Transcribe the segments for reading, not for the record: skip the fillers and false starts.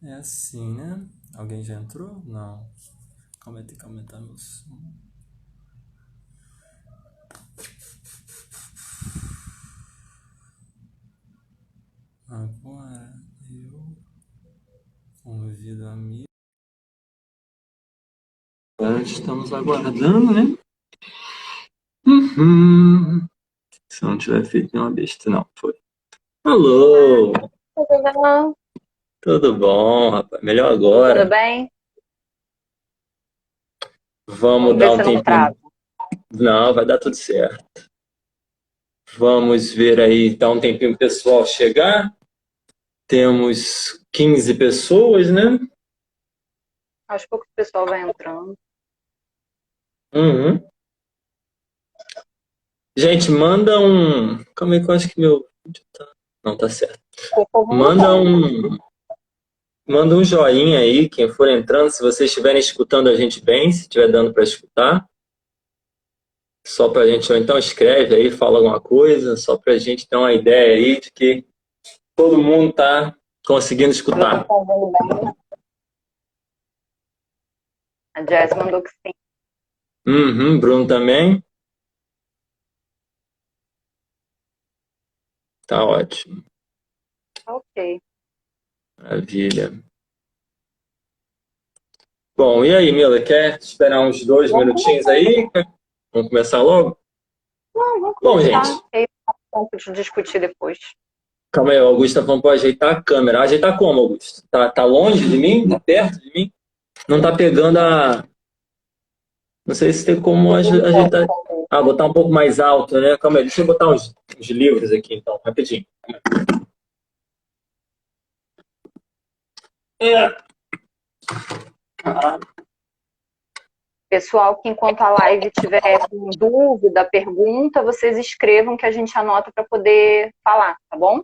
É assim, né? Alguém já entrou? Não. Calma aí, tem que aumentar meu som. Agora eu convido a amigo. Estamos aguardando, né? Se não tiver feito nenhuma besta, não, foi. Alô! Tudo Tudo bom, rapaz? Melhor tudo agora. bem? Vamos Vamos ver dar um se não trava. tempinho. Não, vai dar tudo certo. Vamos ver aí, dar um tempinho pro pessoal chegar. Temos 15 pessoas, né? Aos poucos o pessoal vai entrando. Uhum. Gente, manda um. Calma aí que eu acho que meu vídeo tá. Não, tá certo. Ficou muito Manda bom. um. Manda um joinha aí, quem for entrando, se vocês estiverem escutando a gente bem, se estiver dando para escutar, só para a gente, ou então escreve aí, fala alguma coisa, só para a gente ter uma ideia aí de que todo mundo tá conseguindo Vocês escutar. estão vendo bem? A Jess mandou que sim. Uhum, Bruno também. Tá ótimo. Ok. Maravilha. Bom, e aí, Mila, quer esperar uns dois Vamos minutinhos começar então. aí? Vamos começar logo? Não, vamos Bom, começar. gente, E aí, vamos discutir depois. calma aí, Augusto, tá falando pra ajeitar a câmera. Ajeitar como, Augusto? Tá longe de mim? Tá perto de mim? Não tá pegando a. Não sei se tem como ajeitar. Ah, botar um pouco mais alto, né? Calma aí, deixa eu botar uns livros aqui então, rapidinho. É. Pessoal, que enquanto a live tiver com dúvida, pergunta, vocês escrevam que a gente anota para poder falar, tá bom? Ah,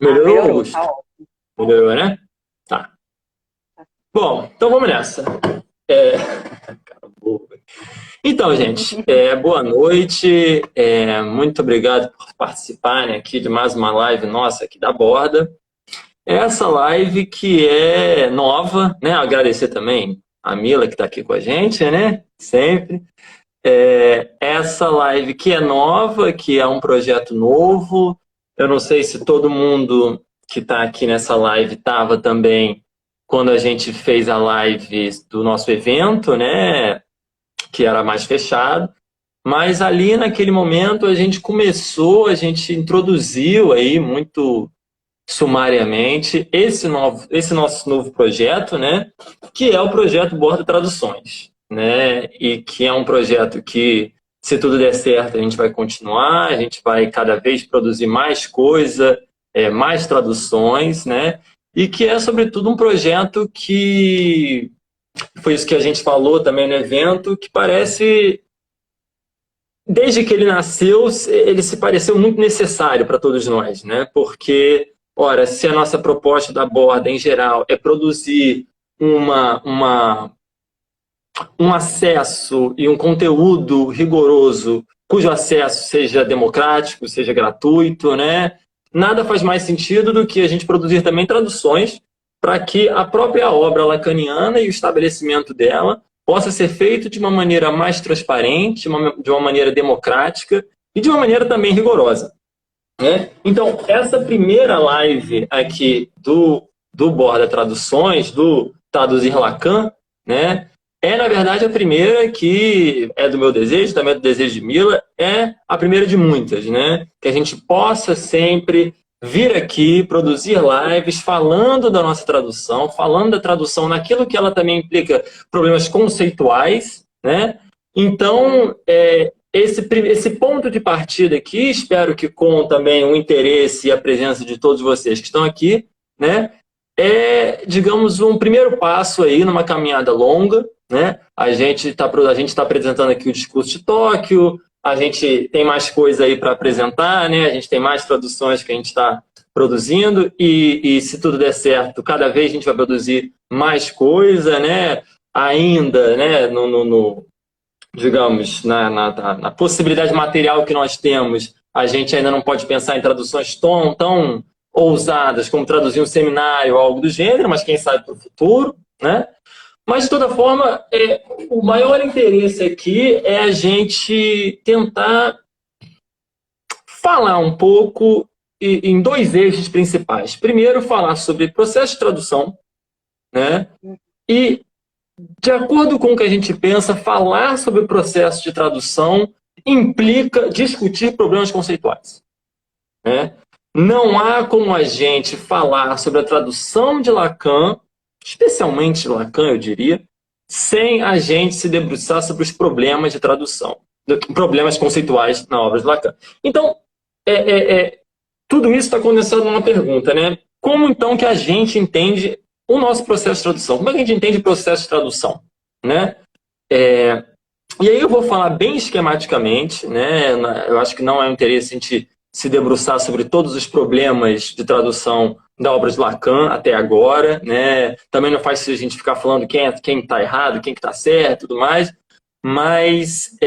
Melhorou, melhorou, tá Augusto? ótimo. Melhorou, né? Tá. Bom, então vamos nessa. É... Cara, boa. Então, gente, boa noite. Muito obrigado por participarem aqui de mais uma live nossa aqui da Borda. Essa live que é nova, né? Agradecer também a Mila que está aqui com a gente, né? Sempre. Essa live que é nova, que é um projeto novo. Eu não sei se todo mundo que está aqui nessa live estava também quando a gente fez a live do nosso evento, né? Que era mais fechado. Mas ali naquele momento a gente começou, a gente introduziu aí muito sumariamente esse nosso novo projeto, né, que é o projeto Borda Traduções, né, e que é um projeto que, se tudo der certo, a gente vai continuar, a gente vai cada vez produzir mais coisa, mais traduções, né, e que é, sobretudo, um projeto que foi isso que a gente falou também no evento, que parece, desde que ele nasceu, ele se pareceu muito necessário para todos nós, né? Porque, ora, se a nossa proposta da Borda, em geral, é produzir um acesso e um conteúdo rigoroso, cujo acesso seja democrático, seja gratuito, né? Nada faz mais sentido do que a gente produzir também traduções para que a própria obra lacaniana e o estabelecimento dela possa ser feito de uma maneira mais transparente, de uma maneira democrática e de uma maneira também rigorosa, né? Então, essa primeira live aqui do Borda Traduções, do Traduzir Lacan, né? Na verdade, a primeira que é do meu desejo, também é do desejo de Mila, é a primeira de muitas, né? Que a gente possa sempre vir aqui, produzir lives falando da nossa tradução, falando da tradução naquilo que ela também implica problemas conceituais, né? Então, esse ponto de partida aqui, espero que com também o interesse e a presença de todos vocês que estão aqui, né, digamos, um primeiro passo aí numa caminhada longa, né? A gente tá apresentando aqui o discurso de Tóquio, a gente tem mais coisa aí para apresentar, né? A gente tem mais traduções que a gente está produzindo e se tudo der certo, cada vez a gente vai produzir mais coisa, né? Ainda, né? Digamos, na possibilidade material que nós temos, a gente ainda não pode pensar em traduções tão ousadas, como traduzir um seminário ou algo do gênero, mas quem sabe para o futuro, né? Mas, de toda forma, o maior interesse aqui é a gente tentar falar um pouco em dois eixos principais. Primeiro, falar sobre processo de tradução, né? E, de acordo com o que a gente pensa, falar sobre o processo de tradução implica discutir problemas conceituais, né? Não há como a gente falar sobre a tradução de Lacan, especialmente Lacan, eu diria, sem a gente se debruçar sobre os problemas de tradução, problemas conceituais na obra de Lacan. Então, tudo isso está condensado numa pergunta, né? Como então que a gente entende o nosso processo de tradução? Como é que a gente entende o processo de tradução, né? E aí eu vou falar bem esquematicamente, né? Eu acho que não é um interesse a gente se debruçar sobre todos os problemas de tradução da obra de Lacan até agora, né? Também não faz sentido a gente ficar falando quem está errado, quem está certo e tudo mais, mas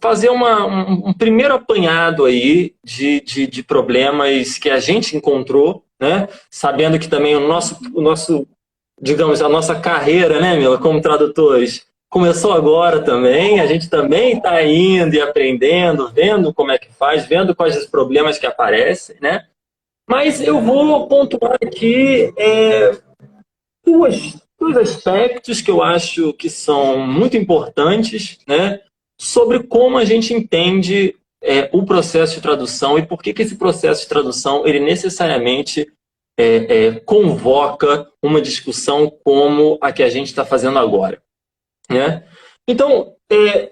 fazer um primeiro apanhado aí de problemas que a gente encontrou, né? Sabendo que também o nosso, digamos, a nossa carreira, né, Mila, como tradutores, começou agora também, a gente também está indo e aprendendo, vendo como é que faz, vendo quais os problemas que aparecem, né? Mas eu vou pontuar aqui dois aspectos que eu acho que são muito importantes, né, sobre como a gente entende o processo de tradução e por que esse processo de tradução ele necessariamente convoca uma discussão como a que a gente está fazendo agora, né? Então,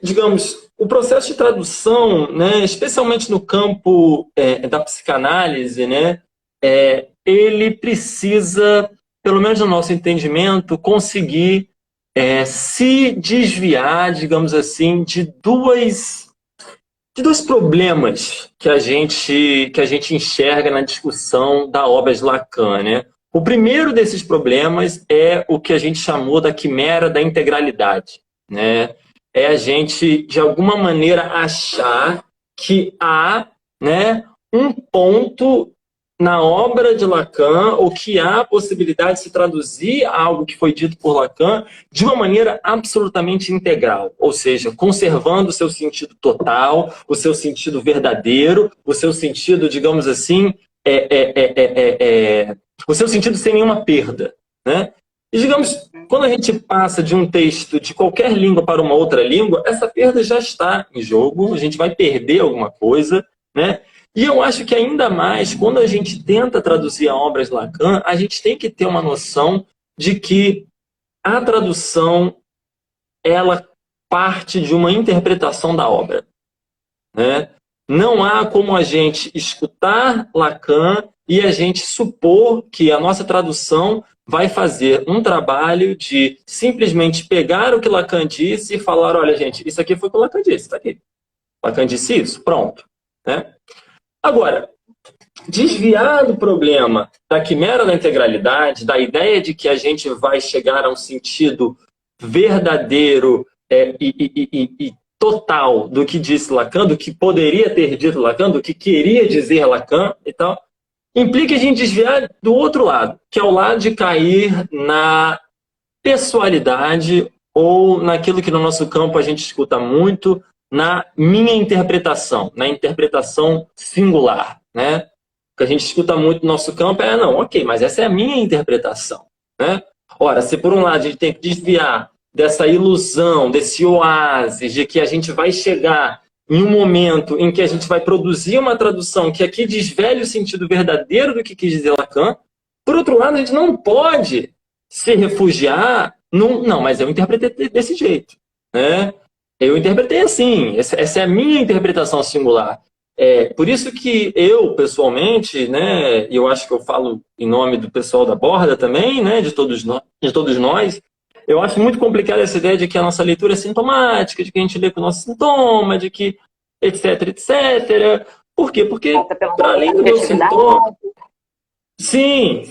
digamos, o processo de tradução, né, especialmente no campo da psicanálise, né, ele precisa, pelo menos no nosso entendimento, conseguir se desviar, digamos assim, de dois problemas que a gente enxerga na discussão da obra de Lacan, né? O primeiro desses problemas é o que a gente chamou da quimera da integralidade, né? É a gente, de alguma maneira, achar que há, né, um ponto na obra de Lacan, ou que há a possibilidade de se traduzir algo que foi dito por Lacan de uma maneira absolutamente integral, ou seja, conservando o seu sentido total, o seu sentido verdadeiro, o seu sentido, digamos assim, o seu sentido sem nenhuma perda, né? E, digamos, quando a gente passa de um texto de qualquer língua para uma outra língua, essa perda já está em jogo, a gente vai perder alguma coisa, né? E eu acho que ainda mais, quando a gente tenta traduzir a obra de Lacan, a gente tem que ter uma noção de que a tradução, ela parte de uma interpretação da obra, né? Não há como a gente escutar Lacan e a gente supor que a nossa tradução vai fazer um trabalho de simplesmente pegar o que Lacan disse e falar, olha, gente, isso aqui foi o que Lacan disse, está aqui. Lacan disse isso, pronto, né? Agora, desviar do problema da quimera da integralidade, da ideia de que a gente vai chegar a um sentido verdadeiro e total do que disse Lacan, do que poderia ter dito Lacan, do que queria dizer Lacan e tal, implica a gente desviar do outro lado, que é o lado de cair na pessoalidade ou naquilo que no nosso campo a gente escuta muito, na minha interpretação, na interpretação singular, né? O que a gente escuta muito no nosso campo não, ok, mas essa é a minha interpretação, né? Ora, se por um lado a gente tem que desviar dessa ilusão, desse oásis, de que a gente vai chegar em um momento em que a gente vai produzir uma tradução que aqui desvele o sentido verdadeiro do que quis dizer Lacan, por outro lado, a gente não pode se refugiar não, mas eu interpretei desse jeito, né? Eu interpretei assim, essa é a minha interpretação singular. Por isso que eu, pessoalmente, né, e eu acho que eu falo em nome do pessoal da Borda também, né, de todos nós, eu acho muito complicada essa ideia de que a nossa leitura é sintomática, de que a gente lê com o nosso sintoma, de que etc, etc. Por quê? Porque, para além do meu sintoma... Sim.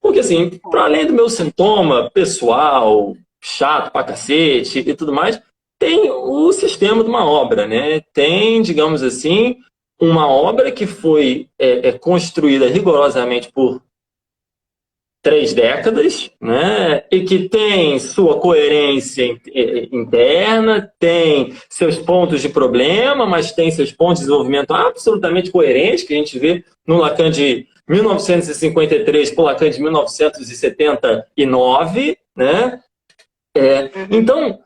Porque, assim, para além do meu sintoma pessoal, chato pra cacete e tudo mais, tem o sistema de uma obra, né? Tem, digamos assim, uma obra que foi construída rigorosamente por 3 décadas, né? E que tem sua coerência interna, tem seus pontos de problema, mas tem seus pontos de desenvolvimento absolutamente coerentes, que a gente vê no Lacan de 1953 para o Lacan de 1979, né? Então,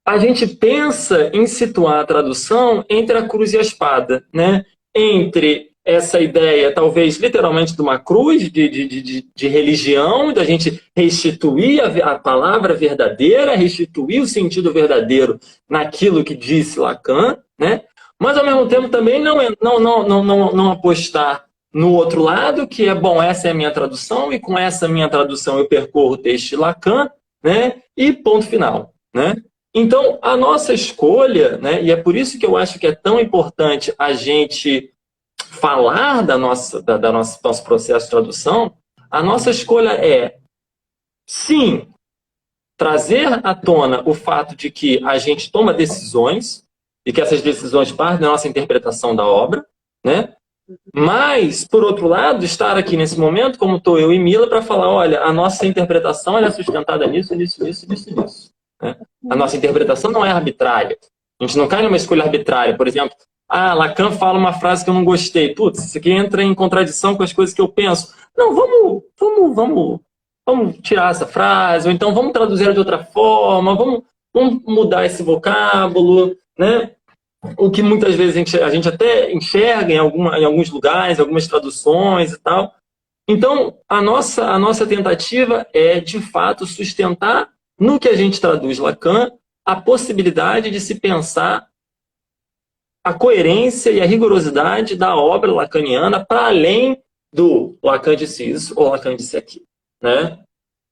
a gente pensa em situar a tradução entre a cruz e a espada, né? Entre essa ideia, talvez, literalmente, de uma cruz de religião, da gente restituir a palavra verdadeira, restituir o sentido verdadeiro naquilo que disse Lacan, né? Mas, ao mesmo tempo, também não apostar no outro lado, que é, bom, essa é a minha tradução, e com essa minha tradução eu percorro o texto de Lacan, né? E ponto final, né? Então, a nossa escolha, né? E é por isso que eu acho que é tão importante a gente falar do nosso processo de tradução. A nossa escolha é, sim, trazer à tona o fato de que a gente toma decisões e que essas decisões partem da nossa interpretação da obra, né? Mas, por outro lado, estar aqui nesse momento, como estou eu e Mila, para falar, olha, a nossa interpretação ela é sustentada nisso, nisso, nisso, nisso, nisso. Né? A nossa interpretação não é arbitrária. A gente não cai numa escolha arbitrária. Por exemplo, Lacan fala uma frase que eu não gostei. Putz, isso aqui entra em contradição com as coisas que eu penso. Não, vamos tirar essa frase, ou então vamos traduzir de outra forma, vamos mudar esse vocábulo, né? O que muitas vezes a gente até enxerga em alguns lugares, algumas traduções e tal. Então, a nossa tentativa é, de fato, sustentar no que a gente traduz Lacan a possibilidade de se pensar a coerência e a rigorosidade da obra lacaniana para além do Lacan disse isso ou Lacan disse aquilo, né?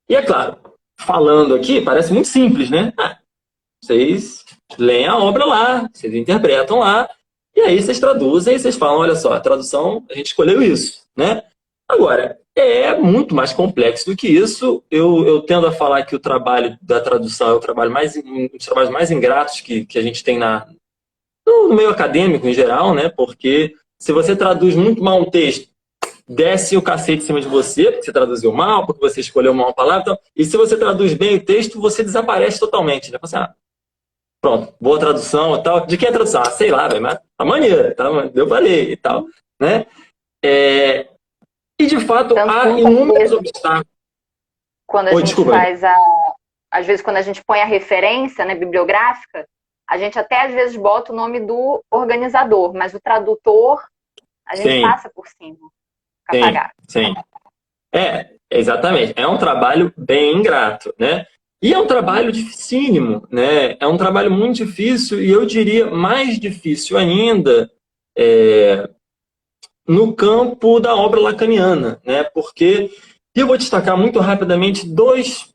E é claro, falando aqui, parece muito simples, né? Vocês leem a obra lá, vocês interpretam lá, e aí vocês traduzem e vocês falam, olha só, a tradução, a gente escolheu isso, né? Agora, é muito mais complexo do que isso. Eu tendo a falar que o trabalho da tradução é um dos trabalhos mais ingratos que a gente tem no meio acadêmico em geral, né? Porque se você traduz muito mal um texto, desce o cacete em cima de você, porque você traduziu mal, porque você escolheu mal uma palavra. Então, e se você traduz bem o texto, você desaparece totalmente, né? Você, pronto, boa tradução e tal. De quem é a tradução? Sei lá, velho, mas tá maneiro, tá, eu falei e tal, né? E, de fato, Tanto há inúmeros obstáculos. Quando a gente faz às vezes, quando a gente põe a referência, né, bibliográfica, a gente até, às vezes, bota o nome do organizador, mas o tradutor, a gente passa por cima. Sim. Exatamente. É um trabalho bem ingrato, né? E é um trabalho dificílimo, né? É um trabalho muito difícil, e eu diria mais difícil ainda no campo da obra lacaniana, né? Porque eu vou destacar muito rapidamente dois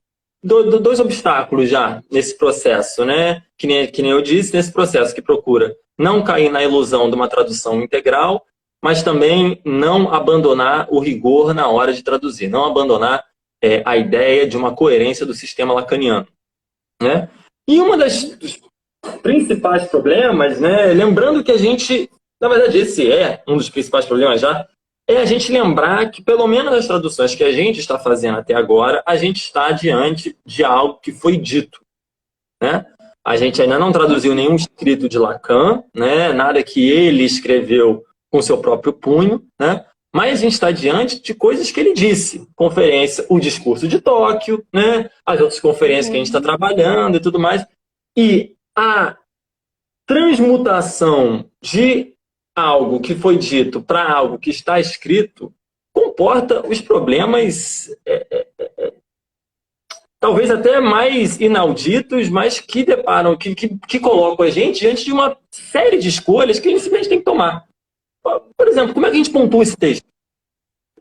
obstáculos já nesse processo, né? Que nem eu disse, nesse processo que procura não cair na ilusão de uma tradução integral, mas também não abandonar o rigor na hora de traduzir, não abandonar a ideia de uma coerência do sistema lacaniano, né? E dos principais problemas, né? Lembrando que a gente, na verdade, esse é um dos principais problemas já, é a gente lembrar que, pelo menos nas traduções que a gente está fazendo até agora, a gente está diante de algo que foi dito, né? A gente ainda não traduziu nenhum escrito de Lacan, né? Nada que ele escreveu com seu próprio punho, né? Mas a gente está diante de coisas que ele disse. Conferência, o discurso de Tóquio, né? As outras conferências que a gente está trabalhando e tudo mais. E a transmutação de algo que foi dito para algo que está escrito comporta os problemas talvez até mais inauditos, mas que deparam, que colocam a gente diante de uma série de escolhas que a gente simplesmente tem que tomar. Por exemplo, como é que a gente pontua esse texto?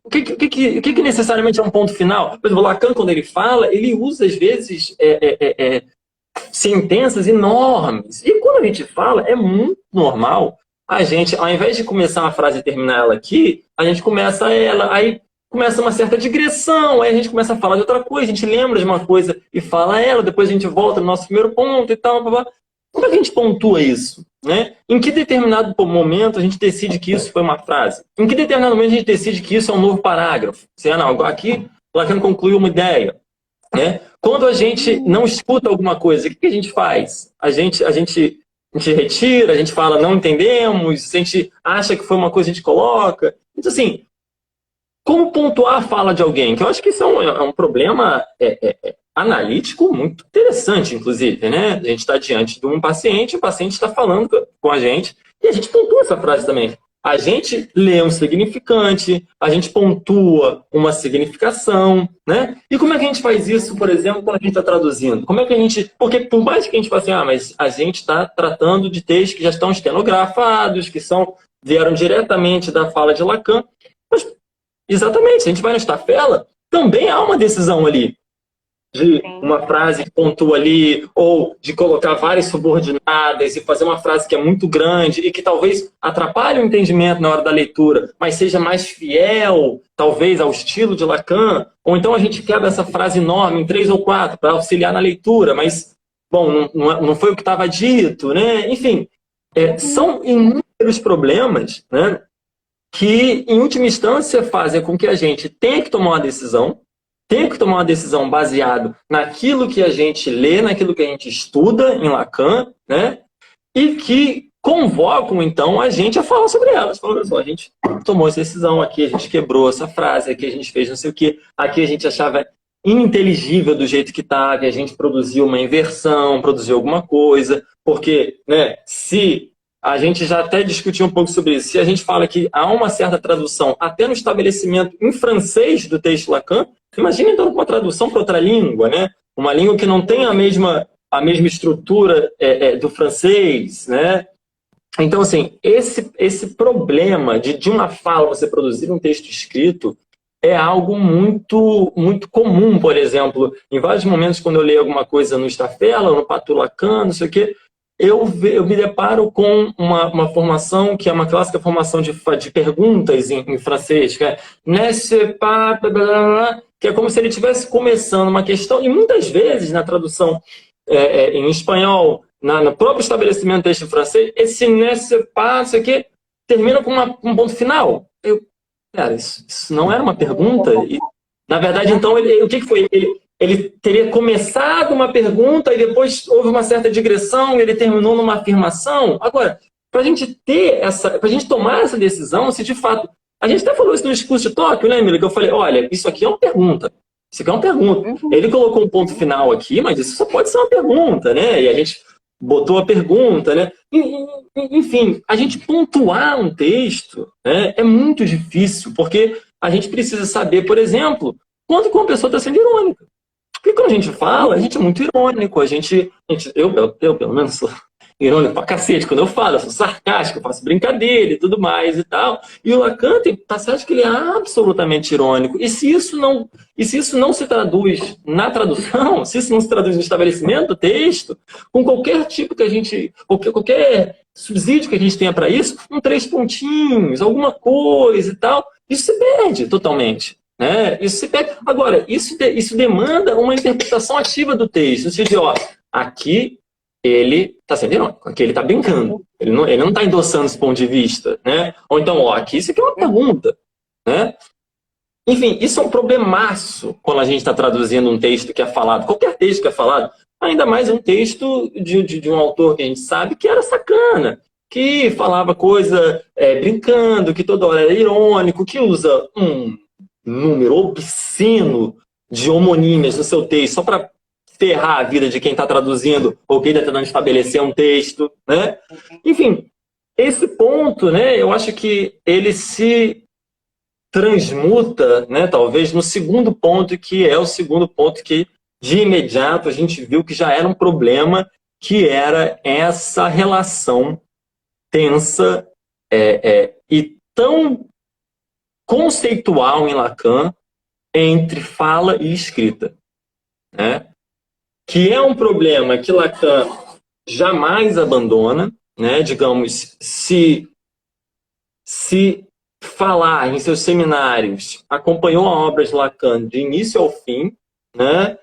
O que necessariamente é um ponto final? Por exemplo, o Lacan, quando ele fala, ele usa, às vezes, sentenças enormes. E quando a gente fala, é muito normal a gente, ao invés de começar uma frase e terminar ela aqui, a gente começa ela, aí começa uma certa digressão, aí a gente começa a falar de outra coisa, a gente lembra de uma coisa e fala ela, depois a gente volta no nosso primeiro ponto e tal. Blá, blá. Como é que a gente pontua isso? né? Em que determinado momento a gente decide que isso foi uma frase? Em que determinado momento a gente decide que isso é um novo parágrafo? Não, aqui Lacan concluiu uma ideia, né? Quando a gente não escuta alguma coisa, o que a gente faz? A gente retira, a gente fala não entendemos, a gente acha que foi uma coisa, a gente coloca. Então, assim, como pontuar a fala de alguém? Que eu acho que isso é um problema analítico muito interessante, inclusive, né? A gente está diante de um paciente, o paciente está falando com a gente, e a gente pontua essa frase também. A gente lê um significante, a gente pontua uma significação, né? E como é que a gente faz isso, por exemplo, quando a gente está traduzindo? Como é que a gente... Porque por mais que a gente fale assim, mas a gente está tratando de textos que já estão estenografados, que vieram diretamente da fala de Lacan, mas, exatamente, se a gente vai na Stafela, também há uma decisão ali de uma frase que pontua ali, ou de colocar várias subordinadas e fazer uma frase que é muito grande e que talvez atrapalhe o entendimento na hora da leitura, mas seja mais fiel, talvez, ao estilo de Lacan, ou então a gente quebra essa frase enorme em 3 ou 4 para auxiliar na leitura, mas, bom, não foi o que estava dito, né? Enfim, são inúmeros problemas, né, que, em última instância, fazem com que a gente tenha que tomar uma decisão, baseado naquilo que a gente lê, naquilo que a gente estuda em Lacan, né? E que convocam, então, a gente a falar sobre elas. Falando assim, a gente tomou essa decisão aqui, a gente quebrou essa frase, aqui a gente fez não sei o quê, aqui a gente achava ininteligível do jeito que estava, e a gente produziu uma inversão, produziu alguma coisa, porque, né, se a gente já até discutiu um pouco sobre isso, se a gente fala que há uma certa tradução, até no estabelecimento em francês do texto Lacan, imagina então com a tradução para outra língua, né? Uma língua que não tem a mesma estrutura do francês, né? Então, assim, esse problema de uma fala você produzir um texto escrito é algo muito, muito comum, por exemplo. Em vários momentos, quando eu leio alguma coisa no Stafela, no Pato Lacan, não sei o quê, eu me deparo com uma formação que é uma clássica formação de perguntas em francês, que é n'est-ce pas, que é como se ele estivesse começando uma questão, e muitas vezes na tradução em espanhol, no próprio estabelecimento deste francês, esse n'est-ce pas, isso aqui, termina com um ponto final. Cara, isso não era uma pergunta? E, na verdade, então, o que foi? Ele teria começado uma pergunta e depois houve uma certa digressão e ele terminou numa afirmação. Agora, para a gente tomar essa decisão, se de fato... A gente até falou isso no discurso de Tóquio, né, Emília? Que eu falei, olha, isso aqui é uma pergunta. Isso aqui é uma pergunta. Ele colocou um ponto final aqui, mas isso só pode ser uma pergunta, né? E a gente botou a pergunta, né? Enfim, a gente pontuar um texto, né, é muito difícil, porque a gente precisa saber, por exemplo, quando uma pessoa está sendo irônica. Porque quando a gente fala, a gente é muito irônico, eu pelo menos sou irônico pra cacete quando eu falo, eu sou sarcástico, eu faço brincadeira e tudo mais e tal. E o Lacan tem passagem que ele é absolutamente irônico. E se isso não se traduz na tradução, se isso não se traduz no estabelecimento do texto, com qualquer tipo que a gente, qualquer subsídio que a gente tenha para isso, 3 pontinhos, alguma coisa e tal, isso se perde totalmente. Isso se perde. Agora, isso demanda uma interpretação ativa do texto. No sentido de, aqui ele está sendo irônico, aqui ele está brincando, ele não está endossando esse ponto de vista, né? Ou então, aqui isso aqui é uma pergunta, né? Enfim, isso é um problemaço quando a gente está traduzindo um texto que é falado, qualquer texto que é falado, ainda mais um texto de um autor que a gente sabe que era sacana, que falava coisa brincando, que toda hora era irônico, que usa um número obsceno de homonímias no seu texto só para ferrar a vida de quem está traduzindo ou quem está tentando estabelecer um texto, né? Enfim, esse ponto, né, eu acho que ele se transmuta, né, talvez no segundo ponto, que é o segundo ponto que de imediato a gente viu que já era um problema, que era essa relação tensa e tão conceitual em Lacan entre fala e escrita, né? Que é um problema que Lacan jamais abandona, né? Digamos, se falar em seus seminários, acompanhou a obra de Lacan de início ao fim, né?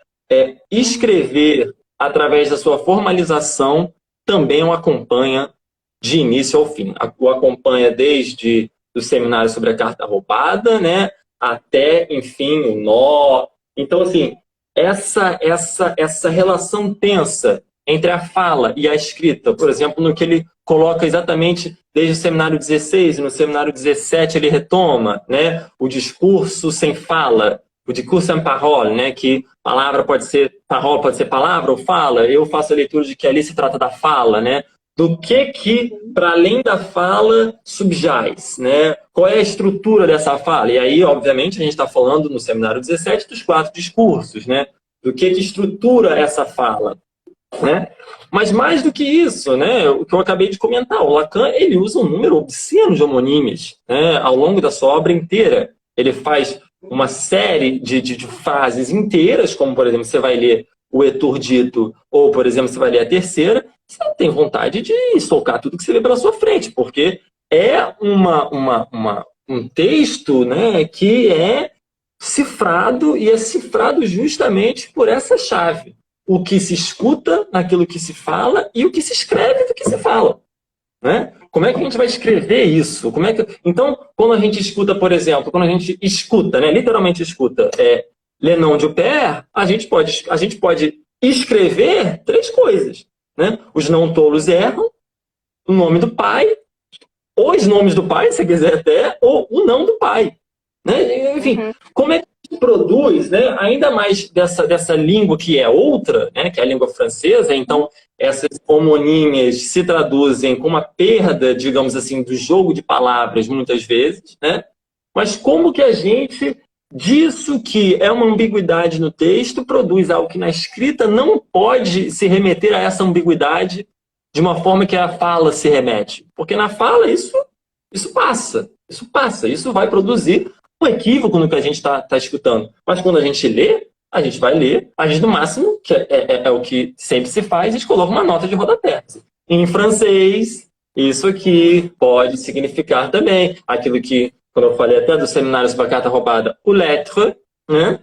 Escrever através da sua formalização também o acompanha de início ao fim. O acompanha desde o seminário sobre a carta roubada, né, até, enfim, o nó. Então, assim, essa relação tensa entre a fala e a escrita, por exemplo, no que ele coloca exatamente desde o seminário 16, e no seminário 17 ele retoma, né, o discurso sem fala, o discurso sem parole, né, que palavra pode ser palavra ou fala. Eu faço a leitura de que ali se trata da fala, né, do que para além da fala, subjaz, né? Qual é a estrutura dessa fala? E aí, obviamente, a gente está falando no seminário 17 dos 4 discursos, né? Do que estrutura essa fala, né? Mas mais do que isso, né? O que eu acabei de comentar, o Lacan, ele usa um número obsceno de homonímias, né? Ao longo da sua obra inteira. Ele faz uma série de frases inteiras, como, por exemplo, você vai ler o Eturdito, ou, por exemplo, você vai ler a terceira, você tem vontade de socar tudo que você vê pela sua frente, porque é um texto, né, que é cifrado, e é cifrado justamente por essa chave. O que se escuta naquilo que se fala e o que se escreve do que se fala. Né? Como é que a gente vai escrever isso? Então, quando a gente escuta, por exemplo, quando a gente escuta, né, literalmente escuta, Le Nom du Père, a gente pode escrever 3 coisas. Né? Os não tolos erram, o nome do pai, ou os nomes do pai, se quiser até, ou o não do pai. Né? Enfim, como é que a gente produz, né, ainda mais dessa língua que é outra, né, que é a língua francesa, então essas homonímias se traduzem com uma perda, digamos assim, do jogo de palavras, muitas vezes, né? Mas como que a gente, disso que é uma ambiguidade no texto, produz algo que na escrita não pode se remeter a essa ambiguidade de uma forma que a fala se remete? Porque na fala isso passa, isso vai produzir um equívoco no que a gente está escutando. Mas quando a gente lê, a gente vai ler, a gente no máximo, que é o que sempre se faz, a gente coloca uma nota de rodapé. Em francês, isso aqui pode significar também aquilo que, quando eu falei até do seminário sobre a carta roubada, o lettre, né?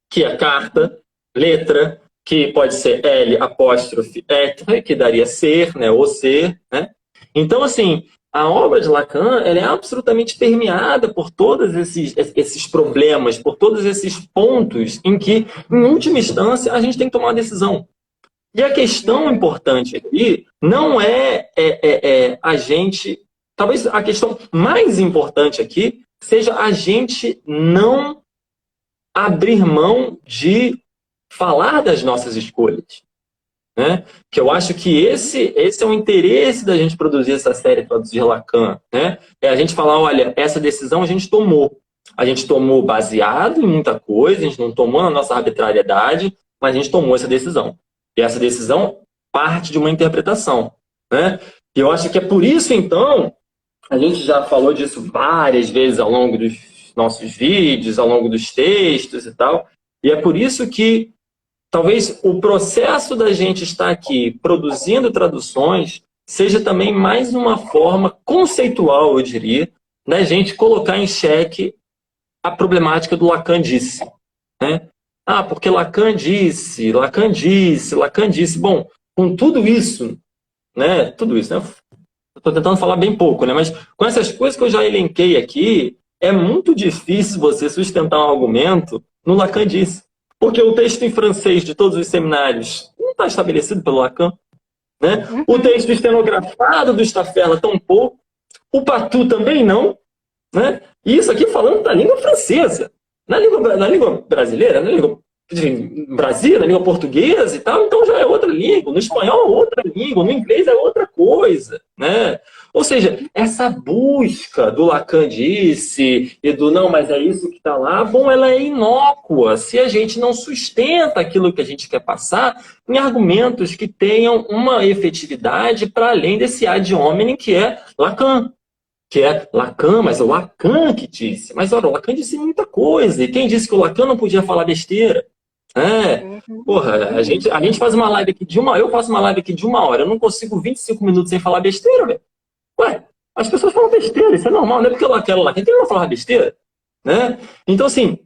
Que é carta, letra, que pode ser L apóstrofe être, que daria ser, né? Ou ser, né? Então, assim, a obra de Lacan ela é absolutamente permeada por todos esses problemas, por todos esses pontos em que, em última instância, a gente tem que tomar uma decisão. E a questão importante aqui não é a gente... Talvez a questão mais importante aqui seja a gente não abrir mão de falar das nossas escolhas. Né? Que eu acho que esse é o interesse da gente produzir essa série, traduzir Lacan. Né? É a gente falar, olha, essa decisão a gente tomou. A gente tomou baseado em muita coisa, a gente não tomou na nossa arbitrariedade, mas a gente tomou essa decisão. E essa decisão parte de uma interpretação. Né? E eu acho que é por isso, então, a gente já falou disso várias vezes ao longo dos nossos vídeos, ao longo dos textos e tal, e é por isso que talvez o processo da gente estar aqui produzindo traduções seja também mais uma forma conceitual, eu diria, da gente colocar em xeque a problemática do Lacan disse. Né? Ah, porque Lacan disse. Bom, com tudo isso, né? Estou tentando falar bem pouco, né? Mas com essas coisas que eu já elenquei aqui, é muito difícil você sustentar um argumento no Lacan disse. Porque o texto em francês de todos os seminários não está estabelecido pelo Lacan. Né? O texto estenografado do Staffela tampouco. O Patou também não. Né? E isso aqui falando da língua francesa. Na língua brasileira, na língua Brasil, na língua portuguesa e tal, então já é outra língua. No espanhol é outra língua, no inglês é outra coisa. Né? Ou seja, essa busca do Lacan disse e do não, mas é isso que está lá, bom, ela é inócua se a gente não sustenta aquilo que a gente quer passar em argumentos que tenham uma efetividade para além desse ad hominem que é Lacan. Que é Lacan, mas é o Lacan que disse. Mas, olha, o Lacan disse muita coisa. E quem disse que o Lacan não podia falar besteira? Porra, a gente faz uma live aqui de eu faço uma live aqui de 1 hora. Eu não consigo 25 minutos sem falar besteira, velho. Ué, as pessoas falam besteira, isso é normal. Não é porque eu quero Lacan, que ele não fala besteira. Né? Então, assim,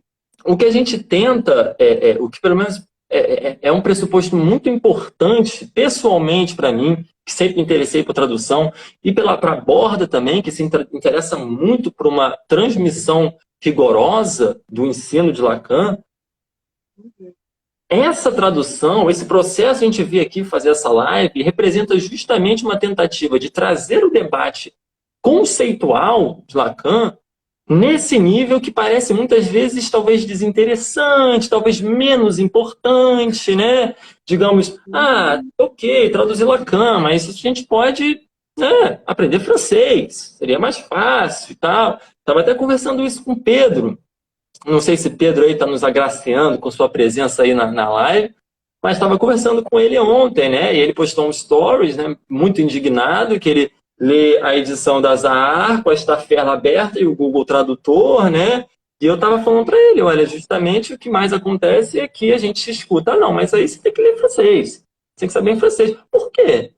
o que a gente tenta, o que pelo menos é um pressuposto muito importante, pessoalmente, para mim, que sempre me interessei por tradução, e para a Borda também, que se interessa muito por uma transmissão rigorosa do ensino de Lacan. Essa tradução, esse processo que a gente vê aqui fazer essa live, representa justamente uma tentativa de trazer o debate conceitual de Lacan nesse nível que parece muitas vezes talvez desinteressante, talvez menos importante, né? Digamos, ok, traduzir Lacan, mas a gente pode, né, aprender francês, seria mais fácil e tal. Estava até conversando isso com o Pedro. Não sei se Pedro aí está nos agraciando com sua presença aí na live, mas estava conversando com ele ontem, né? E ele postou um stories, né, muito indignado, que ele lê a edição da Zahar com a Staffela aberta e o Google Tradutor, né? E eu estava falando para ele, olha, justamente o que mais acontece é que a gente escuta, não, mas aí você tem que ler francês, você tem que saber em francês. Por quê?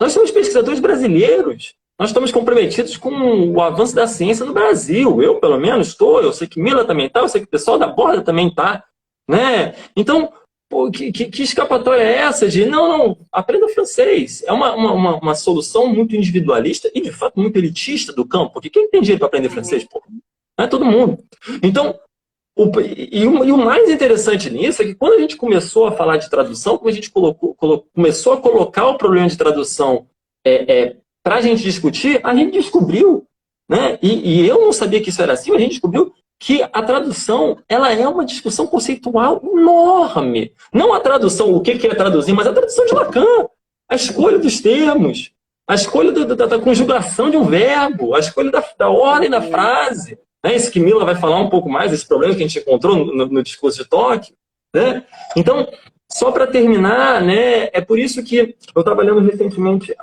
Nós somos pesquisadores brasileiros, nós estamos comprometidos com o avanço da ciência no Brasil. Eu, pelo menos, estou, eu sei que Mila também está, eu sei que o pessoal da Borda também está, né? Então, pô, que escapatória é essa de, não, aprenda francês? É uma solução muito individualista e, de fato, muito elitista do campo, porque quem tem dinheiro para aprender francês? Pô, não é todo mundo. Então, o mais interessante nisso é que quando a gente começou a falar de tradução, quando a gente começou a colocar o problema de tradução para a gente discutir, a gente descobriu, né? E eu não sabia que isso era assim, a gente descobriu que a tradução, ela é uma discussão conceitual enorme. Não a tradução, o que é traduzir, mas a tradução de Lacan. A escolha dos termos, a escolha da conjugação de um verbo, a escolha da ordem da frase. Né? Isso que Mila vai falar um pouco mais, esse problema que a gente encontrou no discurso de Tóquio. Né? Então, só para terminar, né, é por isso que eu estava lendo recentemente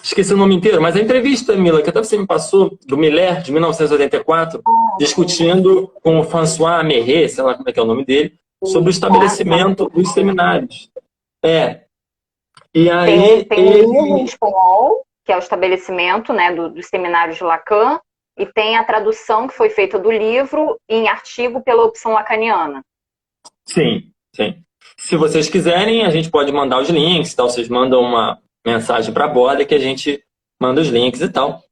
esqueci o nome inteiro, mas a entrevista, Mila, que até você me passou, do Miller, de 1984, discutindo com o François Merret, sei lá como é que é o nome dele, sobre o estabelecimento dos seminários. E aí, tem um livro em espanhol, que é o estabelecimento, né, dos seminários de Lacan, e tem a tradução que foi feita do livro em artigo pela opção lacaniana. Sim. Se vocês quiserem, a gente pode mandar os links, tal. Vocês mandam uma mensagem para a Borda que a gente manda os links e tal.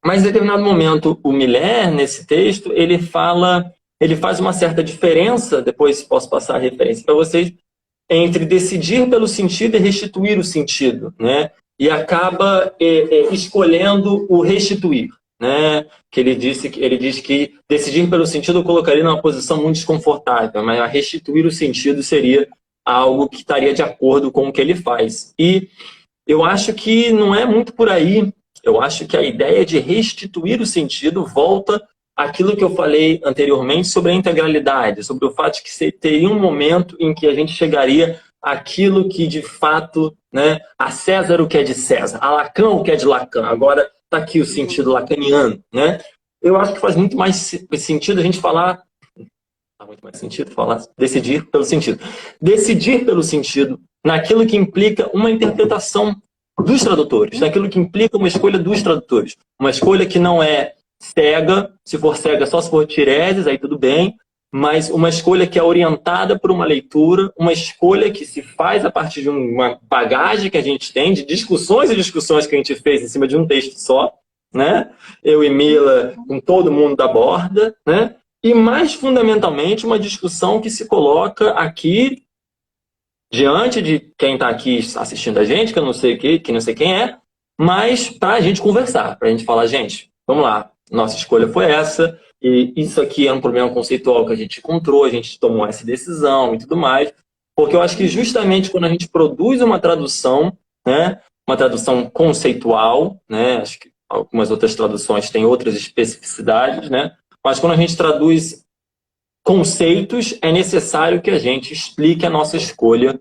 Mas em determinado momento, o Miller, nesse texto, ele faz uma certa diferença, depois posso passar a referência para vocês, entre decidir pelo sentido e restituir o sentido, né? E acaba escolhendo o restituir, né? Que ele diz que decidir pelo sentido eu colocaria numa posição muito desconfortável, mas restituir o sentido seria algo que estaria de acordo com o que ele faz. E eu acho que não é muito por aí. Eu acho que a ideia de restituir o sentido volta àquilo que eu falei anteriormente sobre a integralidade, sobre o fato de que teria um momento em que a gente chegaria àquilo que, de fato, né, a César o que é de César, a Lacan o que é de Lacan. Agora está aqui o sentido lacaniano. Né? Eu acho que faz muito mais sentido a gente falar... Faz muito mais sentido falar decidir pelo sentido. Decidir pelo sentido naquilo que implica uma interpretação dos tradutores, naquilo que implica uma escolha dos tradutores. Uma escolha que não é cega, se for cega só se for Tireses, aí tudo bem, mas uma escolha que é orientada por uma leitura, uma escolha que se faz a partir de uma bagagem que a gente tem, de discussões e discussões que a gente fez em cima de um texto só, né? Eu e Mila, com todo mundo da Borda, né? E mais fundamentalmente uma discussão que se coloca aqui diante de quem está aqui assistindo a gente, que eu não sei que não sei quem é, mas para a gente conversar, para a gente falar, gente, vamos lá, nossa escolha foi essa, e isso aqui é um problema conceitual que a gente encontrou, a gente tomou essa decisão e tudo mais, porque eu acho que justamente quando a gente produz uma tradução, né, uma tradução conceitual, né, acho que algumas outras traduções têm outras especificidades, né, mas quando a gente traduz conceitos, é necessário que a gente explique a nossa escolha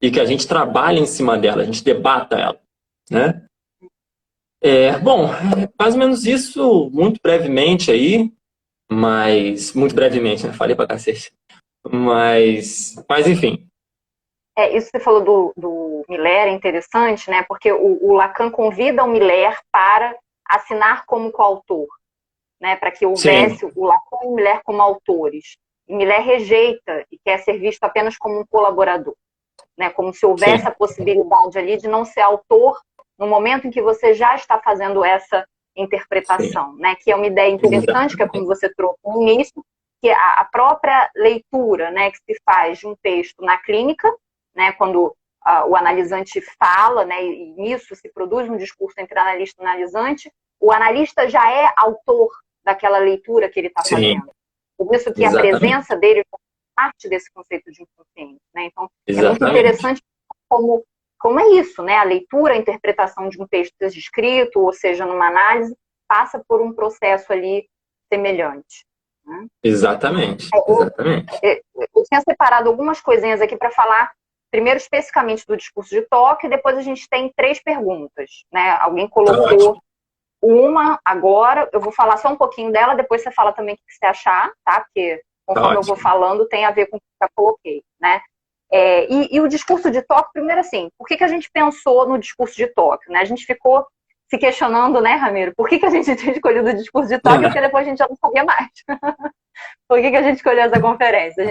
e que a gente trabalhe em cima dela, a gente debata ela, né? Bom, mais ou menos isso, muito brevemente aí, mas... Muito brevemente, né? Falei pra cacete. Mas enfim. Isso que você falou do Miller é interessante, né? Porque o Lacan convida o Miller para assinar como coautor, né? Para que houvesse o Lacan e o Miller como autores. Miller rejeita e quer ser visto apenas como um colaborador, né? Como se houvesse a possibilidade ali de não ser autor no momento em que você já está fazendo essa interpretação, né? Que é uma ideia interessante, que é como você trouxe no início, que a própria leitura, né, que se faz de um texto na clínica, né, quando o analisante fala, né, e nisso se produz um discurso entre analista e analisante, o analista já é autor daquela leitura que ele está fazendo. Por isso que a presença dele é parte desse conceito de inconsciente, né? Então, é muito interessante como é isso, né? A leitura, a interpretação de um texto, seja escrito, ou seja, numa análise, passa por um processo ali semelhante. Né? Exatamente. Eu tinha separado algumas coisinhas aqui para falar, primeiro especificamente do discurso de toque, e depois a gente tem 3 perguntas, né? Alguém colocou uma agora, eu vou falar só um pouquinho dela, depois você fala também o que você achar, tá? Porque conforme eu vou falando, tem a ver com o que eu já coloquei, né? E o discurso de Tóquio, primeiro assim, por que a gente pensou no discurso de Tóquio, né? A gente ficou se questionando, né, Ramiro, por que a gente tinha escolhido o discurso de Tóquio, porque depois a gente já não sabia mais. Por que a gente escolheu essa conferência?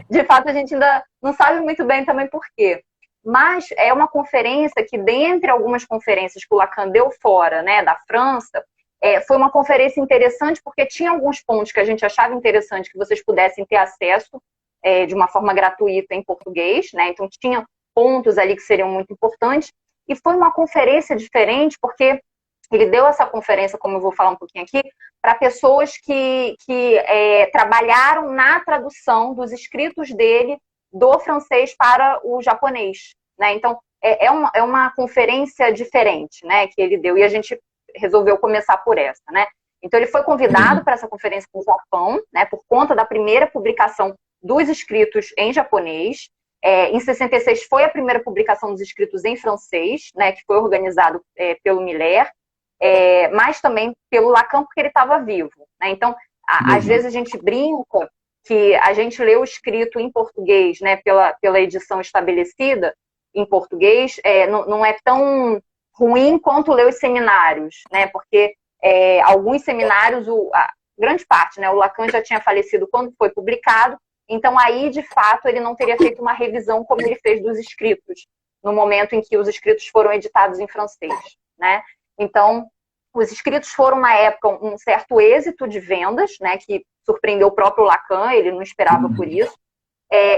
De fato, a gente ainda não sabe muito bem também por quê. Mas é uma conferência que, dentre algumas conferências que o Lacan deu fora, né, da França, foi uma conferência interessante porque tinha alguns pontos que a gente achava interessante que vocês pudessem ter acesso de uma forma gratuita em português, né? Então tinha pontos ali que seriam muito importantes, e foi uma conferência diferente porque ele deu essa conferência, como eu vou falar um pouquinho aqui, para pessoas que trabalharam na tradução dos escritos dele do francês para o japonês, né? Então é uma conferência diferente, né, que ele deu, e a gente resolveu começar por essa, né? Então ele foi convidado para essa conferência no Japão, né, por conta da primeira publicação dos escritos em japonês. Em 66 foi a primeira publicação dos escritos em francês, né, que foi organizado pelo Miller, mas também pelo Lacan, porque ele estava vivo, né? Então, às vezes a gente brinca que a gente lê o escrito em português, né, pela edição estabelecida em português, não é tão ruim quanto ler os seminários, né? Porque alguns seminários, a grande parte, né, o Lacan já tinha falecido quando foi publicado. Então, aí, de fato, ele não teria feito uma revisão como ele fez dos escritos, no momento em que os escritos foram editados em francês, né? Então, os escritos foram, na época, um certo êxito de vendas, né, que surpreendeu o próprio Lacan, ele não esperava por isso.